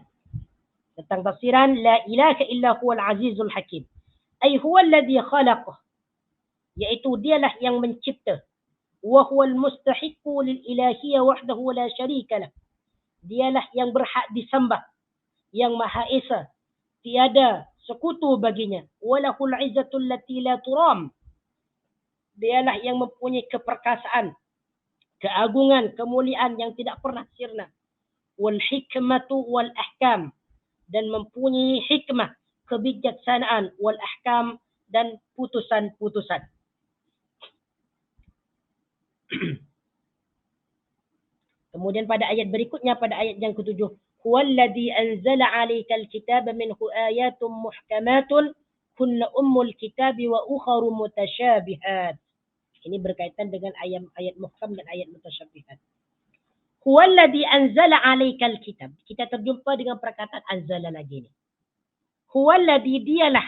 B: tentang tafsiran la ilaha illa huwal azizul hakim. Ay huwal ladzi khalaqah. Yaitu dialah yang mencipta. Wa huwal mustahiqqu lil ilahiyyah wahdahu la syarika lah. Dialah yang berhak disembah, yang maha esa, tiada sekutu baginya. Walahul izzatul lati la turam. Dialah yang mempunyai keperkasaan, keagungan, kemuliaan yang tidak pernah sirna. Wal hikmatu wal ahkam, dan mempunyai hikmah, kebijaksanaan, wal ahkam, dan putusan-putusan. Kemudian pada ayat berikutnya, pada ayat yang ke-7, huwallazi anzala 'alaikal kitaba minhu ayatun muhkamatun kunna ummul kitabi wa ukharu mutasyabihat. Ini berkaitan dengan ayat muhkam dan ayat mutasyabihat. Huwallazi anzala 'alaikal kitab. Kita terjumpa dengan perkataan anzala lagi ni. Huwallazi, dialah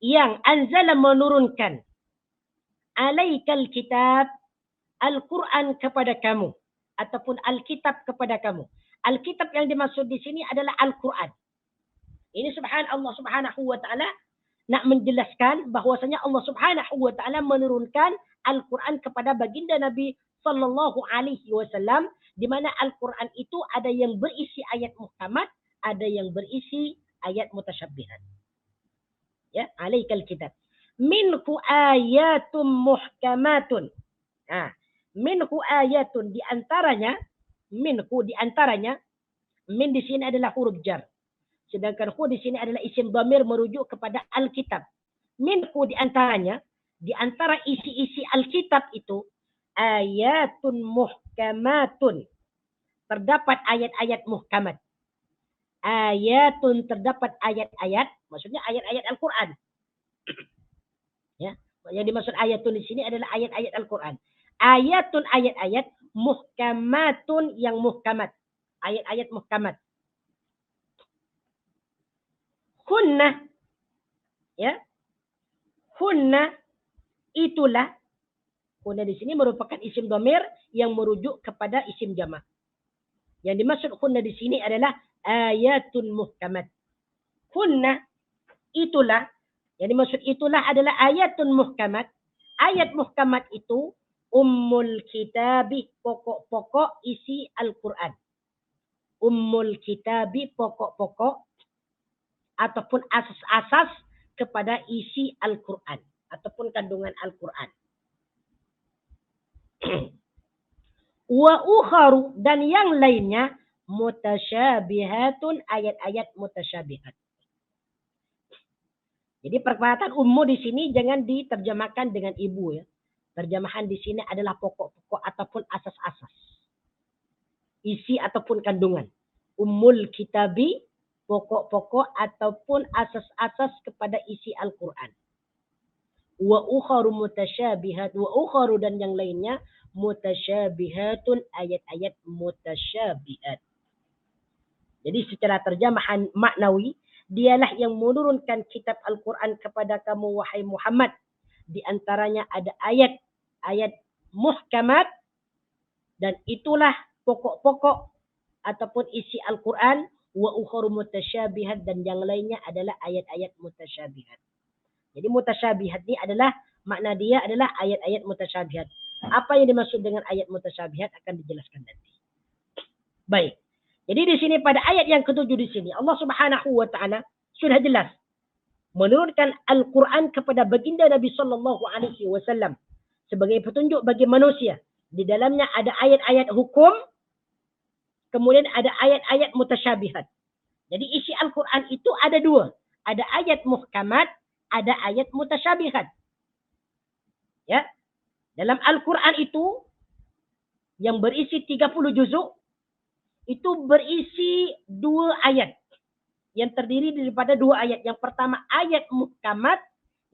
B: yang anzala menurunkan, 'alaikal kitab, Al-Quran kepada kamu, ataupun Alkitab kepada kamu. Alkitab yang dimaksud di sini adalah Al-Quran. Ini Allah Subhanahu wa taala nak menjelaskan bahwasanya Allah Subhanahu wa taala menurunkan Al-Quran kepada baginda Nabi sallallahu alaihi wasallam, di mana Al-Quran itu ada yang berisi ayat muhkamat, ada yang berisi ayat mutasyabbihat. Ya, alaikal kitab. Minhu ayatum muhkamatun. Minhu ayatun, di antaranya, minhu di antaranya, min di sini adalah huruf jar. Sedangkan hu di sini adalah isim dhamir merujuk kepada Alkitab. Minhu di antaranya, di antara isi-isi Alkitab itu, ayatun muhkamatun. Terdapat ayat-ayat muhkamat. Ayatun, terdapat ayat-ayat, maksudnya ayat-ayat Al-Quran. Ya, yang dimaksud ayatun di sini adalah ayat-ayat Al-Quran. Ayatun, ayat-ayat, muhkamatun, yang muhkamat. Ayat-ayat muhkamat. Hunna, ya, hunna, itulah. Hunna di sini merupakan isim dhamir yang merujuk kepada isim jamak. Yang dimaksud hunna di sini adalah ayatun muhkamat. Hunna, itulah. Yang dimaksud itulah adalah ayatun muhkamat. Ayat muhkamat itu ummul kitabi, pokok-pokok isi Al-Quran. Ummul kitabi, pokok-pokok ataupun asas-asas kepada isi Al-Quran ataupun kandungan Al-Quran. Wa ukharu, dan yang lainnya mutasyabihatun, ayat-ayat mutasyabihat. Jadi perkataan ummu di sini jangan diterjemahkan dengan ibu, ya. Terjemahan di sini adalah pokok-pokok ataupun asas-asas. Isi ataupun kandungan. Ummul kitabi, pokok-pokok ataupun asas-asas kepada isi Al-Quran. Wa ukharu mutasyabihat, wa ukharu, dan yang lainnya mutasyabihatun, ayat-ayat mutasyabihat. Jadi secara terjemahan maknawi, dialah yang menurunkan kitab Al-Quran kepada kamu, wahai Muhammad. Di antaranya ada ayat-ayat muhkamat, dan itulah pokok-pokok ataupun isi Al-Quran. Wa ukharu mutasyabihat, dan yang lainnya adalah ayat-ayat mutasyabihat. Jadi mutasyabihat ini adalah, makna dia adalah ayat-ayat mutasyabihat. Apa yang dimaksud dengan ayat mutasyabihat akan dijelaskan nanti. Baik. Jadi di sini pada ayat yang ke-7 di sini Allah Subhanahu wa taala sudah jelas menurunkan Al-Quran kepada baginda Nabi sallallahu alaihi wasallam sebagai petunjuk bagi manusia. Di dalamnya ada ayat-ayat hukum, kemudian ada ayat-ayat mutasyabihat. Jadi isi Al-Quran itu ada dua. Ada ayat muhkamat, ada ayat mutasyabihat. Ya. Dalam Al-Quran itu yang berisi 30 juzuk, itu berisi 2 ayat. Yang terdiri daripada 2 ayat. Yang pertama ayat muhkamat,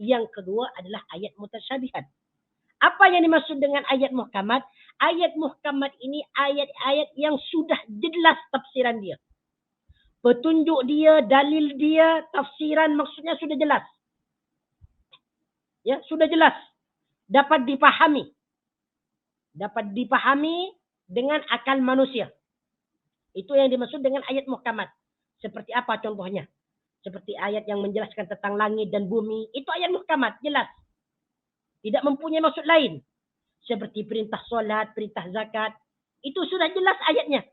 B: yang kedua adalah ayat mutasyabihat. Apa yang dimaksud dengan ayat muhkamat? Ayat muhkamat ini ayat-ayat yang sudah jelas tafsiran dia. Petunjuk dia, dalil dia, tafsiran maksudnya sudah jelas. Ya, sudah jelas. Dapat dipahami. Dapat dipahami dengan akal manusia. Itu yang dimaksud dengan ayat muhkamat. Seperti apa contohnya? Seperti ayat yang menjelaskan tentang langit dan bumi. Itu ayat muhkamat, jelas. Tidak mempunyai maksud lain. Seperti perintah solat, perintah zakat. Itu sudah jelas ayatnya.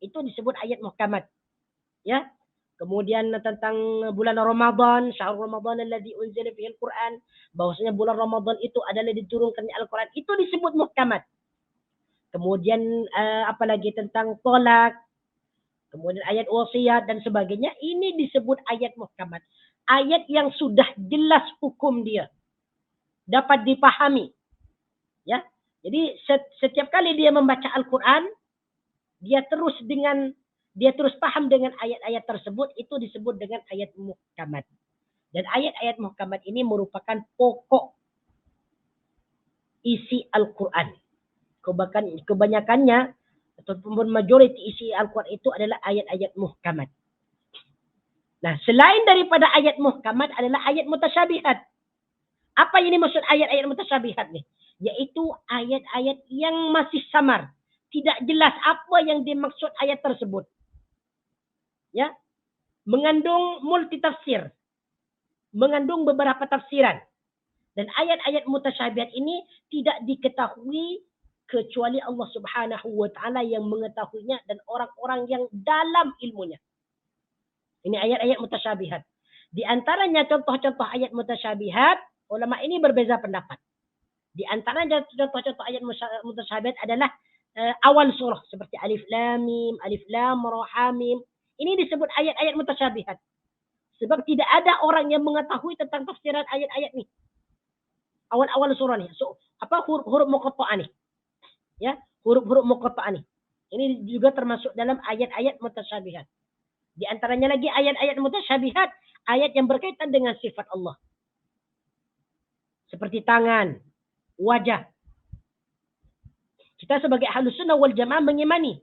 B: Itu disebut ayat muhkamat. Ya. Kemudian tentang bulan Ramadan, syahrul Ramadan alladzi unzila fihi al-Quran, bahwasanya bulan Ramadan itu adalah diturunkannya Al-Quran, itu disebut muhkamat. Kemudian apalagi tentang tolak, kemudian ayat wasiat dan sebagainya, ini disebut ayat muhkamat. Ayat yang sudah jelas hukum dia. Dapat dipahami. Ya. Jadi setiap kali dia membaca Al-Quran, dia terus paham dengan ayat-ayat tersebut, itu disebut dengan ayat muhkamat. Dan ayat-ayat muhkamat ini merupakan pokok isi Al-Quran. Kebanyakannya ataupun majoriti isi Al-Quran itu adalah ayat-ayat muhkamat. Nah, selain daripada ayat muhkamat adalah ayat mutasyabihat. Apa yang dimaksud ayat-ayat mutasyabihat nih? Yaitu ayat-ayat yang masih samar. Tidak jelas apa yang dimaksud ayat tersebut. Ya, mengandung multi tafsir, mengandung beberapa tafsiran, dan ayat-ayat mutasyabihat ini tidak diketahui kecuali Allah Subhanahu wa taala yang mengetahuinya dan orang-orang yang dalam ilmunya. Ini ayat-ayat mutasyabihat. Di antaranya contoh-contoh ayat mutasyabihat, ulama ini berbeza pendapat. Di antaranya contoh-contoh ayat mutasyabihat adalah awal surah seperti alif lam ra ha mim. Ini disebut ayat-ayat mutasyabihat. Sebab tidak ada orang yang mengetahui tentang tafsiran ayat-ayat ini. Awal-awal surah nih. So, huruf muqatta'ah nih. Ya, huruf-huruf muqatta'ah nih. Ini juga termasuk dalam ayat-ayat mutasyabihat. Di antaranya lagi ayat-ayat mutasyabihat, ayat yang berkaitan dengan sifat Allah. Seperti tangan, wajah. Kita sebagai Ahlus Sunnah wal Jamaah mengimani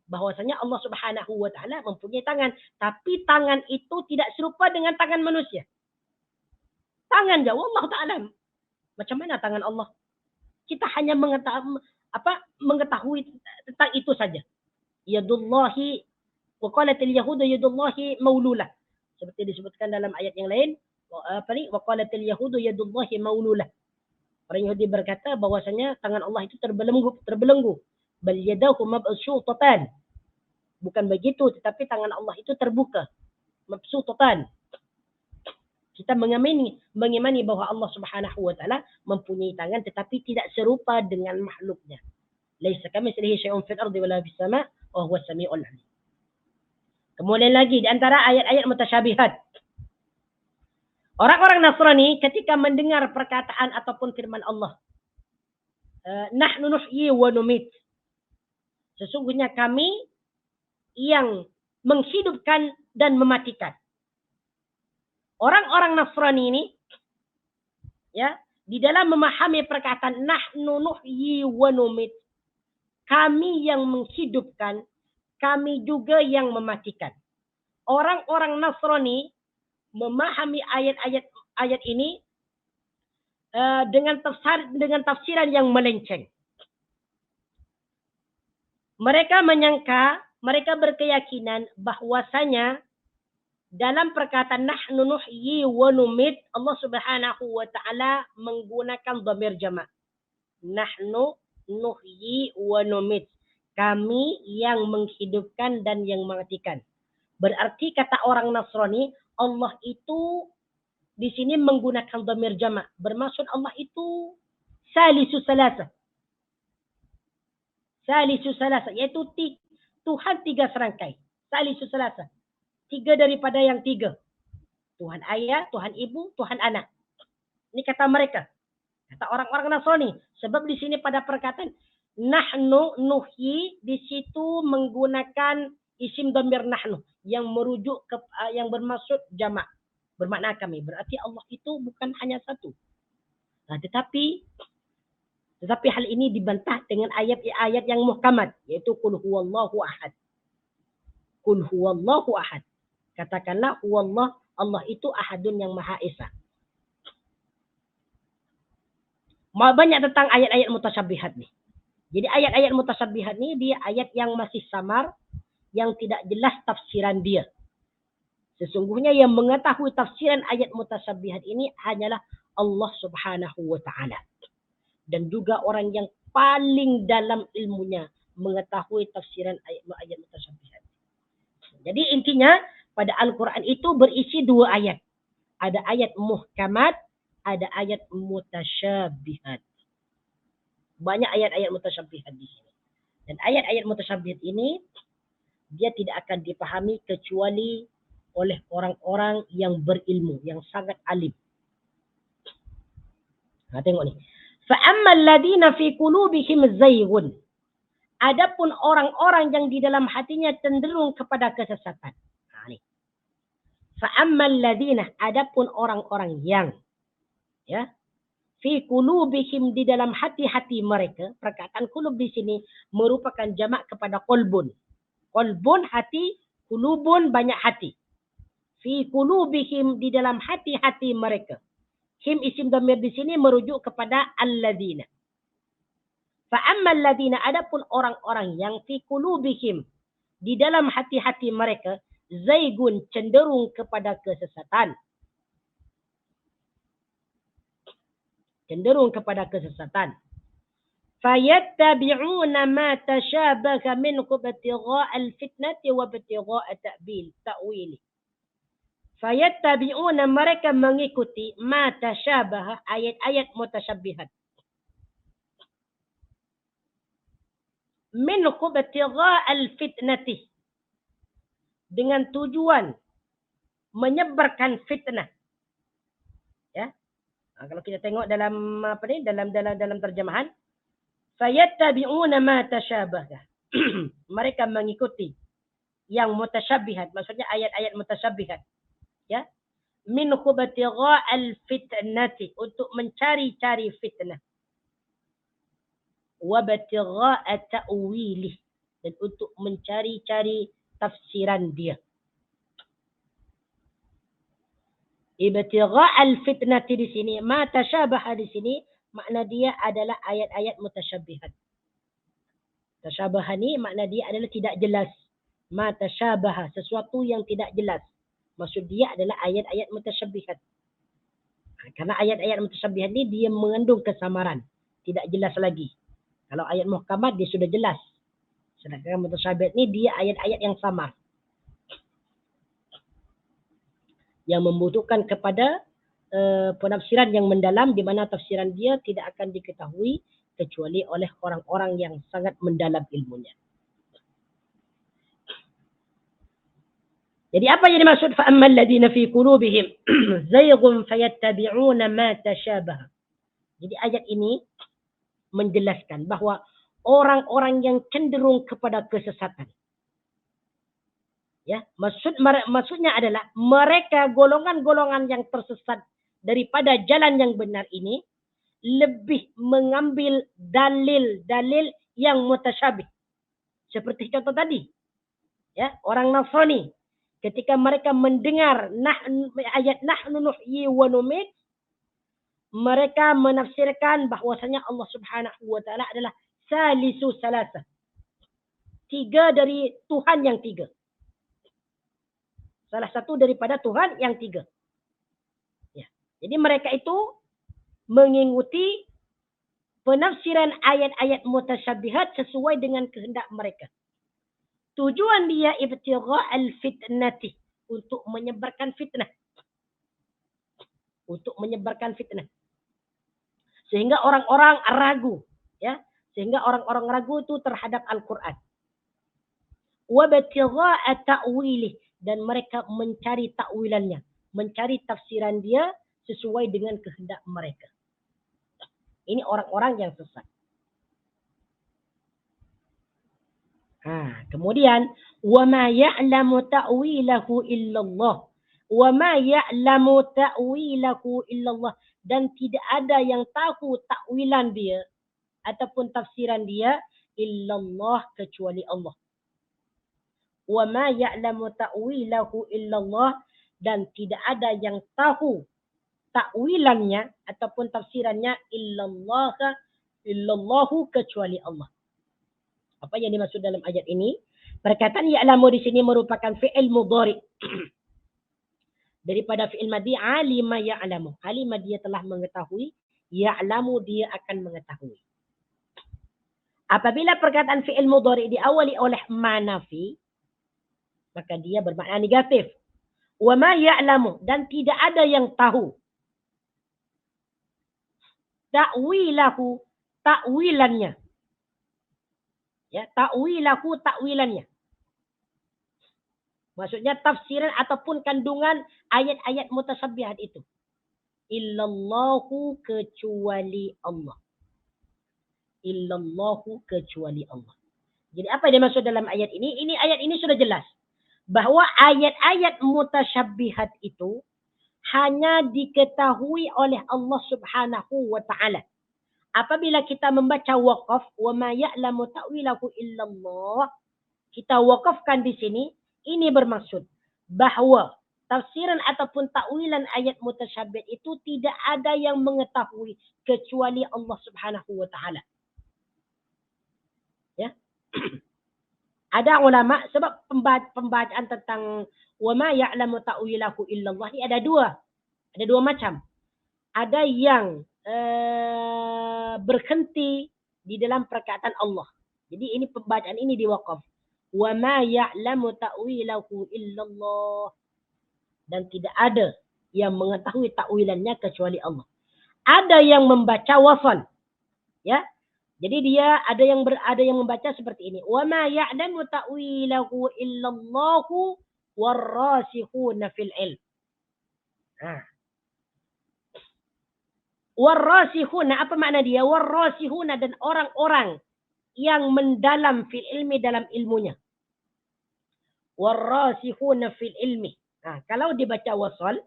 B: bahwasanya Allah Subhanahu wa taala mempunyai tangan, tapi tangan itu tidak serupa dengan tangan manusia. Tangan ya Allah taala. Macam mana tangan Allah? Kita hanya mengetahui tentang itu saja. Yadullahi wa qalatil yahudu yadullahi maululah. Seperti disebutkan dalam ayat yang lain, wa qalatil yahudu yadullahi maululah. Orang Yahudi berkata bahwasanya tangan Allah itu terbelenggu. Bal yadahu mabsutatan. Bukan begitu, tetapi tangan Allah itu terbuka. Mabsutatan. Kita mengimani bahwa Allah Subhanahu wa taala mempunyai tangan tetapi tidak serupa dengan makhluknya. Laisa kamitslihi syai'un fil ardi wala fis sama' wa huwas samiul 'alim. Kemudian lagi di antara ayat-ayat mutasyabihat. Orang-orang Nasrani ketika mendengar perkataan ataupun firman Allah, nahnu nuhyi wa numit. Sesungguhnya kami yang menghidupkan dan mematikan. Orang-orang Nasrani ini, ya, di dalam memahami perkataan nahnu nuhyi wa numit, kami yang menghidupkan, kami juga yang mematikan. Orang-orang Nasrani memahami ayat ini dengan tafsiran yang melenceng. Mereka berkeyakinan bahwasanya dalam perkataan nahnu nuhyi wa numit, Allah Subhanahu wa taala menggunakan dhamir jamak. Nahnu nuhyi wa numit. Kami yang menghidupkan dan yang mematikan. Berarti kata orang Nasrani, Allah itu di sini menggunakan dhamir jamak. Bermaksud Allah itu salisu salasa. Salisu salasa, yaitu Tuhan tiga serangkai. Salisu salasa. Tiga daripada yang tiga. Tuhan ayah, Tuhan ibu, Tuhan anak. Ini kata mereka. Kata orang-orang Nasrani. Sebab di sini pada perkataan nahnu nuhyi, di situ menggunakan isim dhamir nahnu yang merujuk ke yang bermaksud jamak. Bermakna kami. Berarti Allah itu bukan hanya satu. Nah, tetapi hal ini dibantah dengan ayat-ayat yang muhkamat, yaitu qul huwallahu ahad. Qul huwallahu ahad. Katakanlah huwallah, Allah itu ahadun yang maha esa. Banyak tentang ayat-ayat mutasyabihat nih. Jadi ayat-ayat mutasyabihat ini dia ayat yang masih samar, yang tidak jelas tafsiran dia. Sesungguhnya yang mengetahui tafsiran ayat mutasyabihat ini hanyalah Allah Subhanahu wa taala. Dan juga orang yang paling dalam ilmunya mengetahui tafsiran ayat mutasyabihat. Jadi intinya pada Al-Quran itu berisi dua ayat. Ada ayat muhkamat, ada ayat mutasyabihat. Banyak ayat-ayat mutasyabihat di sini. Dan ayat-ayat mutasyabihat ini dia tidak akan dipahami kecuali oleh orang-orang yang berilmu, yang sangat alim. Nah, tengok ni. Fa'ammal ladina fi qulubihim zayghun. Adapun orang-orang yang di dalam hatinya cenderung kepada kesesatan. Nah, ni. Fa'ammal ladina, adapun orang-orang yang ya fi qulubihim, di dalam hati-hati mereka. Perkataan qulub di sini merupakan jamak kepada qalbun. Qalbun hati, qulubun banyak hati. Fi qulubihim, di dalam hati-hati mereka. Him isim dhamir di sini merujuk kepada alladzina. Fa ammal ladzina, adapun orang-orang yang fi qulubihim, di dalam hati-hati mereka, zaigun, cenderung kepada kesesatan. Cenderung kepada kesesatan. Fayattabi'una ma tashabaha minhu ibtigha'al fitnati wa ibtigha'a ta'wili. Fayattabi'una, mereka mengikuti ma tashabaha, ayat-ayat mutasyabihat. min khubtigha' fitnati, dengan tujuan menyebarkan fitnah. Ya. Kalau kita tengok dalam apa ni, dalam terjemahan, fayattabi'una ma tashabaha. Mereka mengikuti yang mutasyabihat, maksudnya ayat-ayat mutasyabihat. Ya. Min khubtigha' fitnati, untuk mencari-cari fitnah. Wa batigha'a ta'wilih, dan untuk mencari-cari tafsiran dia. Ibtigha'al fitnati di sini, ma tasyabaha di sini, makna dia adalah ayat-ayat mutasyabihat. Tasyabaha ni makna dia adalah tidak jelas. Ma tasyabaha, sesuatu yang tidak jelas. Maksud dia adalah ayat-ayat mutasyabihat. Karena ayat-ayat mutasyabihat ni dia mengandung kesamaran, tidak jelas lagi. Kalau ayat muhkamat dia sudah jelas. Sedangkan mutasyabihat ni dia ayat-ayat yang samar, yang membutuhkan kepada penafsiran yang mendalam, di mana tafsiran dia tidak akan diketahui kecuali oleh orang-orang yang sangat mendalam ilmunya. Jadi apa yang dimaksud fa'ammal ladina fi qulubihim zayghun fayattabi'una ma tashabaha. Jadi ayat ini menjelaskan bahwa orang-orang yang cenderung kepada kesesatan, ya, maksudnya adalah mereka golongan-golongan yang tersesat daripada jalan yang benar ini lebih mengambil dalil-dalil yang mutasyabih. Seperti contoh tadi, ya, orang Nasrani ketika mereka mendengar ayat nahnu nuhyi wa numit, mereka menafsirkan bahwasanya Allah Subhanahu wa taala adalah salisu salasa. Tiga dari Tuhan yang tiga. Salah satu daripada Tuhan yang tiga. Ya. Jadi mereka itu mengikuti penafsiran ayat-ayat mutasyabihat sesuai dengan kehendak mereka. Tujuan dia ibtigha'al fitnati, untuk menyebarkan fitnah. Untuk menyebarkan fitnah. Sehingga orang-orang ragu, ya. Sehingga orang-orang ragu itu terhadap Al-Qur'an. Wa ibtigha'a ta'wilih, dan mereka mencari takwilannya, mencari tafsiran dia sesuai dengan kehendak mereka. Ini orang-orang yang sesat. Kemudian wa ma ya'lamu ta'wilahu illallah. Wa ma ya'lamu ta'wilahu illallah, dan tidak ada yang tahu takwilan dia ataupun tafsiran dia illallah, kecuali Allah. Wa ma ya'lamu ta'wilahu illallah, dan tidak ada yang tahu takwilannya ataupun tafsirannya illallahu, kecuali Allah. Apa yang dimaksud dalam ayat ini? Perkataan ya'lamu di sini merupakan fi'il mudhari daripada fi'il madhi alima ya'lamu. Alima dia telah mengetahui, ya'lamu dia akan mengetahui. Apabila perkataan fi'il mudhari diawali oleh ma nafi, maka dia bermakna negatif. Wa ma ya'lamu, dan tidak ada yang tahu. Ta'wilahu, ta'wilannya. Ya, ta'wilahu, ta'wilannya. Maksudnya tafsiran ataupun kandungan ayat-ayat mutasyabihat itu. Illallahu, kecuali Allah. Illallahu, kecuali Allah. Jadi apa yang dimaksud dalam ayat ini? Ayat ini sudah jelas. Bahwa ayat-ayat mutasyabihat itu hanya diketahui oleh Allah Subhanahu wa ta'ala. Apabila kita membaca waqaf, wa ma ya'lamu ta'wilahu illallah, kita waqafkan di sini, ini bermaksud bahwa tafsiran ataupun takwilan ayat mutasyabih itu tidak ada yang mengetahui kecuali Allah Subhanahu wa ta'ala. Ya. Ada ulama, sebab pembacaan tentang wa ma ya'lamu ta'wilahu illallah ini ada dua macam. Ada yang berhenti di dalam perkataan Allah. Jadi ini pembacaan ini diwaqaf. Wa ma ya'lamu ta'wilahu illallah, dan tidak ada yang mengetahui takwilannya kecuali Allah. Ada yang membaca wasal, ya. Jadi dia ada yang membaca seperti ini. Wa ma ya'lamu ta'wilahu illallahu warrasikhuna fil ilm. Nah. Warrasikhuna, apa makna dia? Warrasikhuna, dan orang-orang yang mendalam fil ilmi, dalam ilmunya. Warrasikhuna fil ilmi. Nah, kalau dibaca wasal,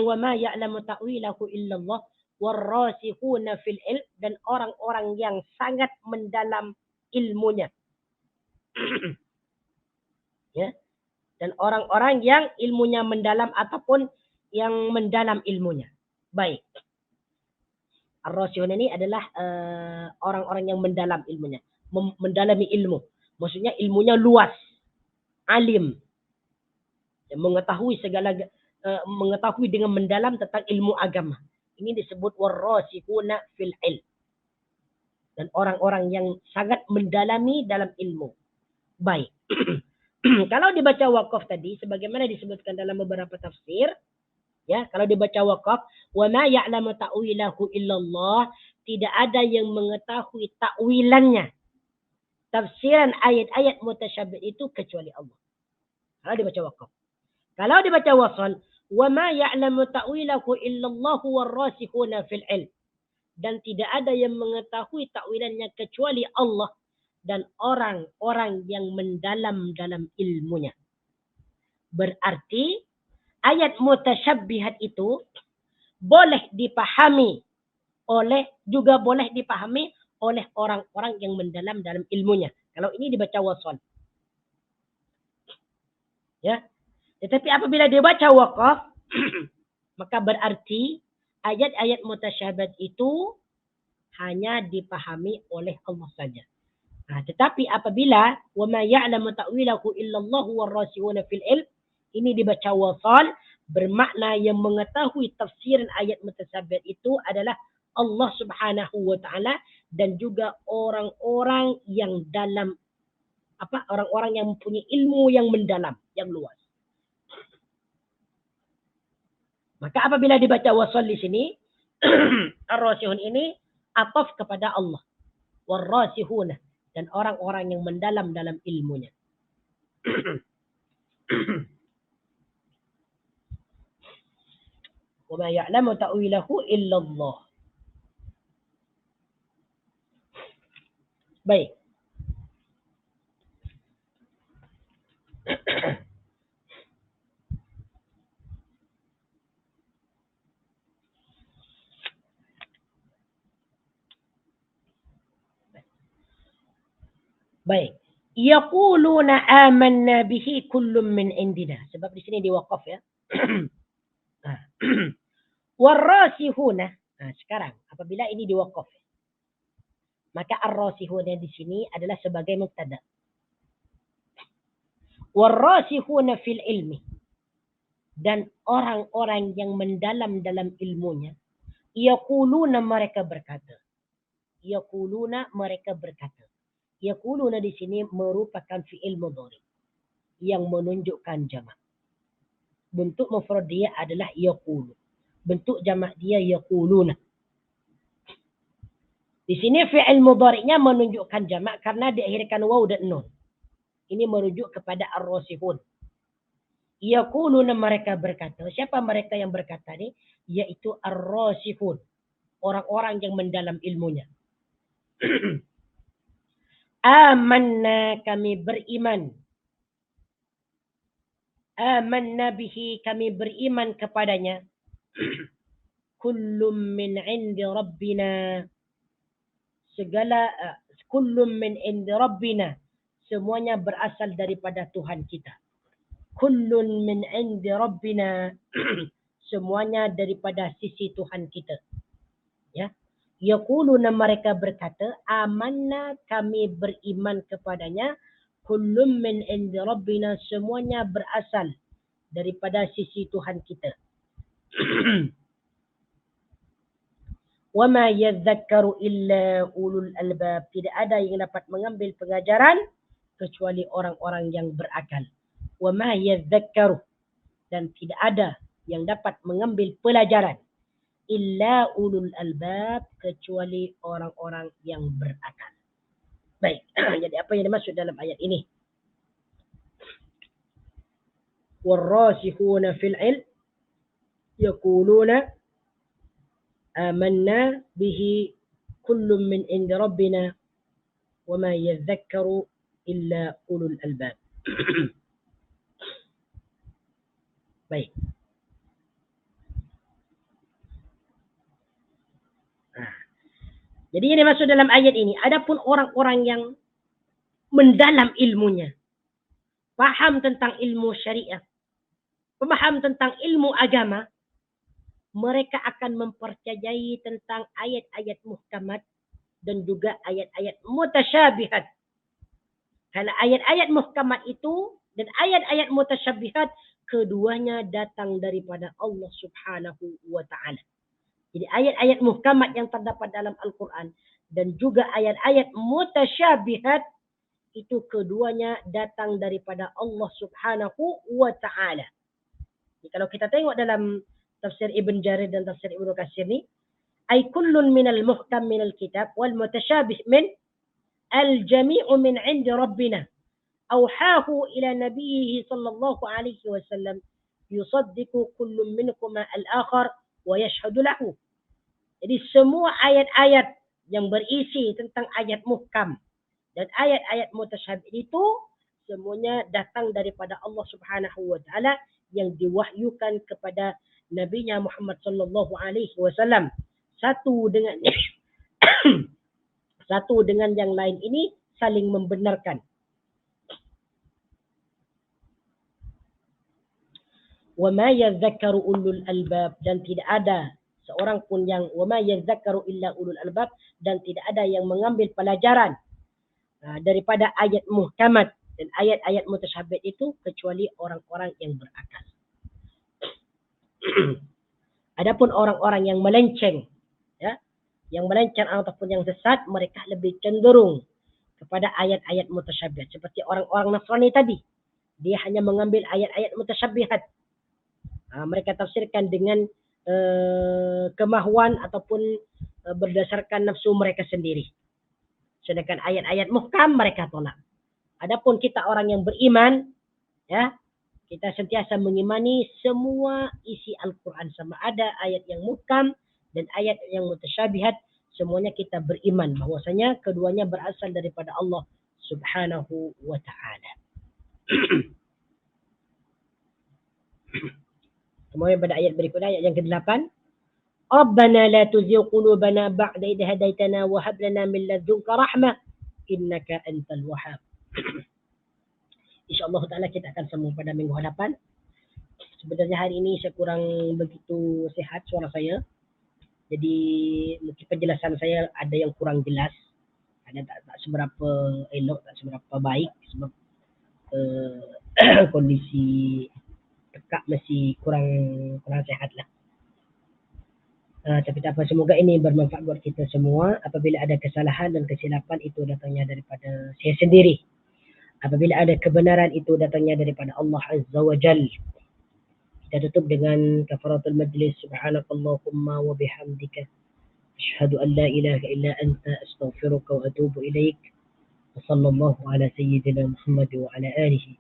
B: wa ma ya'lamu ta'wilahu illallah warrasikhuna fil ilm, dan orang-orang yang sangat mendalam ilmunya. Ya. Dan orang-orang yang ilmunya mendalam ataupun yang mendalam ilmunya. Baik. Ar-rasikhun ini adalah orang-orang yang mendalam ilmunya, mendalami ilmu. Maksudnya ilmunya luas, alim, yang mengetahui mengetahui dengan mendalam tentang ilmu agama. Ini disebut warrasikhuna fil ilm. Dan orang-orang yang sangat mendalami dalam ilmu. Baik. Kalau dibaca waqaf tadi, sebagaimana disebutkan dalam beberapa tafsir, ya, kalau dibaca waqaf, wa ma ya'lamu ta'wilahu illallah, tidak ada yang mengetahui takwilannya, tafsiran ayat-ayat mutasyabih itu kecuali Allah. Kalau dibaca waqaf. Kalau dibaca wasal, wa ma ya'lamu ta'wilahu illallah warrasikhuna fil ilm, dan tidak ada yang mengetahui takwilannya kecuali Allah dan orang-orang yang mendalam dalam ilmunya. Berarti ayat mutasyabbihat itu boleh dipahami oleh orang-orang yang mendalam dalam ilmunya. Kalau ini dibaca wasal. Ya. Tetapi apabila dibaca waqaf, maka berarti ayat-ayat mutasyabihat itu hanya dipahami oleh Allah saja. Nah, tetapi apabila wa ma ya'lamu ta'wilahu illallahu warrasikhuna fil ilm, ini dibaca wasal, bermakna yang mengetahui tafsiran ayat mutasyabihat itu adalah Allah Subhanahu wa taala, dan juga orang-orang yang dalam orang-orang yang mempunyai ilmu yang mendalam, yang luas. Maka apabila dibaca wasal di sini, ar-rasikhun ini ataf kepada Allah. Warrasikhuna, dan orang-orang yang mendalam dalam ilmunya. Wa ma ya'lamu ta'wilahu illallah. Baik. Baik. Yaquluna amanna bihi kullum min indina. Sebab di sini diwaqaf, ya. Warrasihuna. Nah, sekarang apabila ini diwaqaf, maka ar-rasihuna di sini adalah sebagai mubtada. Warrasihuna fil ilmi, dan orang-orang yang mendalam dalam ilmunya, yaquluna, mereka berkata. Yaquluna, mereka berkata. Yaquluna di sini merupakan fi'il mudhari yang menunjukkan jamak. Bentuk mufrad dia adalah yaqulu. Bentuk jamak dia yaquluna. Di sini fi'il mudhari'nya menunjukkan jamak karena diakhirkan waw dan nun. Ini merujuk kepada ar-rasihun. Yaquluna, mereka berkata. Siapa mereka yang berkata ini? Yaitu ar-rasihun, orang-orang yang mendalam ilmunya. Amanna, kami beriman. Amanna bihi, kami beriman kepadanya. Kullum min indi rabbina, kullum min indi rabbina, semuanya berasal daripada Tuhan kita. Kullun min indi rabbina, semuanya daripada sisi Tuhan kita. Ya. Yaquluna, mereka berkata, amanna, kami beriman kepadanya. Kullum min indi rabbina, semuanya berasal daripada sisi Tuhan kita. Wa ma yadhakkaru illa ulul albab, tidak ada yang dapat mengambil pengajaran kecuali orang-orang yang berakal. Wa ma yadhakkaru, dan tidak ada yang dapat mengambil pelajaran illa ulul albab, kecuali orang-orang yang berakal. Baik, jadi apa yang dimaksud dalam ayat ini? Warrasikhuna fil ilm yaquluna amanna bihi kullun min indi rabbina wama yadhakkaru illa ulul albab. Baik. Jadi yang dimaksud dalam ayat ini, adapun orang-orang yang mendalam ilmunya, paham tentang ilmu syariah, paham tentang ilmu agama, mereka akan mempercayai tentang ayat-ayat muhkamat dan juga ayat-ayat mutasyabihat. Karena ayat-ayat muhkamat itu dan ayat-ayat mutasyabihat, keduanya datang daripada Allah Subhanahu wa ta'ala. Jadi ayat-ayat muhkamat yang terdapat dalam Al-Quran dan juga ayat-ayat mutasyabihat, itu keduanya datang daripada Allah Subhanahu wa ta'ala. Jadi kalau kita tengok dalam tafsir Ibn Jarir dan tafsir Ibn Katsir ni, ay kullun minal muhkam minal kitab wal mutasyabih min al-jami'u min 'indi rabbina awhahu ila nabiyhi sallallahu alaihi wasallam yusaddiqu kullun minhuma al-akhar wa yashhadu lahu. Jadi semua ayat-ayat yang berisi tentang ayat muhkam dan ayat-ayat mutasyabih itu semuanya datang daripada Allah Subhanahu wa taala yang diwahyukan kepada Nabi-Nya Muhammad sallallahu alaihi wasallam. Satu dengan yang lain ini saling membenarkan. Wa ma yadhakkaru ulul albab, dan tidak ada seorang pun yang wa ma yadhakkaru illa ulul albab, dan tidak ada yang mengambil pelajaran daripada ayat muhkamat dan ayat-ayat mutasyabih itu kecuali orang-orang yang berakal. Adapun orang-orang yang melenceng, ya, yang melenceng ataupun yang sesat, mereka lebih cenderung kepada ayat-ayat mutasyabihat. Seperti orang-orang Nasrani tadi, dia hanya mengambil ayat-ayat mutasyabihat. Mereka tafsirkan dengan kemahuan ataupun berdasarkan nafsu mereka sendiri. Sedangkan ayat-ayat muhkam mereka tolak. Adapun kita orang yang beriman, ya, kita sentiasa mengimani semua isi Al-Quran, sama ada ayat yang muhkam dan ayat yang mutasyabihat, semuanya kita beriman bahwasanya keduanya berasal daripada Allah Subhanahu wa ta'ala. Kemudian pada ayat berikutnya, ayat yang ke-8, Rabbana la tuzigh qulubana ba'da idh hadaitana wa hab lana min ladunka rahmah innaka antal wahhab. InsyaAllah ta'ala kita akan sambung pada minggu hadapan. Sebenarnya hari ini saya kurang begitu sihat suara saya. Jadi mungkin penjelasan saya ada yang kurang jelas. Ada tak seberapa elok, tak seberapa baik. Sebab kondisi tekak masih kurang sihat lah. Tapi tak apa, semoga ini bermanfaat buat kita semua. Apabila ada kesalahan dan kesilapan, itu datangnya daripada saya sendiri. Apabila ada kebenaran, itu datangnya daripada Allah Azza wa Jal. Kita tutup dengan kafaratul majlis. Subhanakallahumma wa bihamdika asyhadu an la ilaha illa anta astaghfiruka wa atubu ilaik. Wa sallallahu ala sayyidina Muhammad wa ala alihi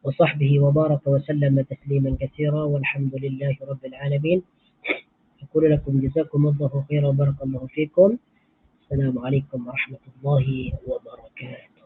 B: wa sahbihi wa baraka wa sallama tasliman katsira walhamdulillahi rabbil alamin. Aqulu lakum jazakumullahu khairan wa barakallahu fikum. Assalamualaikum warahmatullahi wabarakatuh.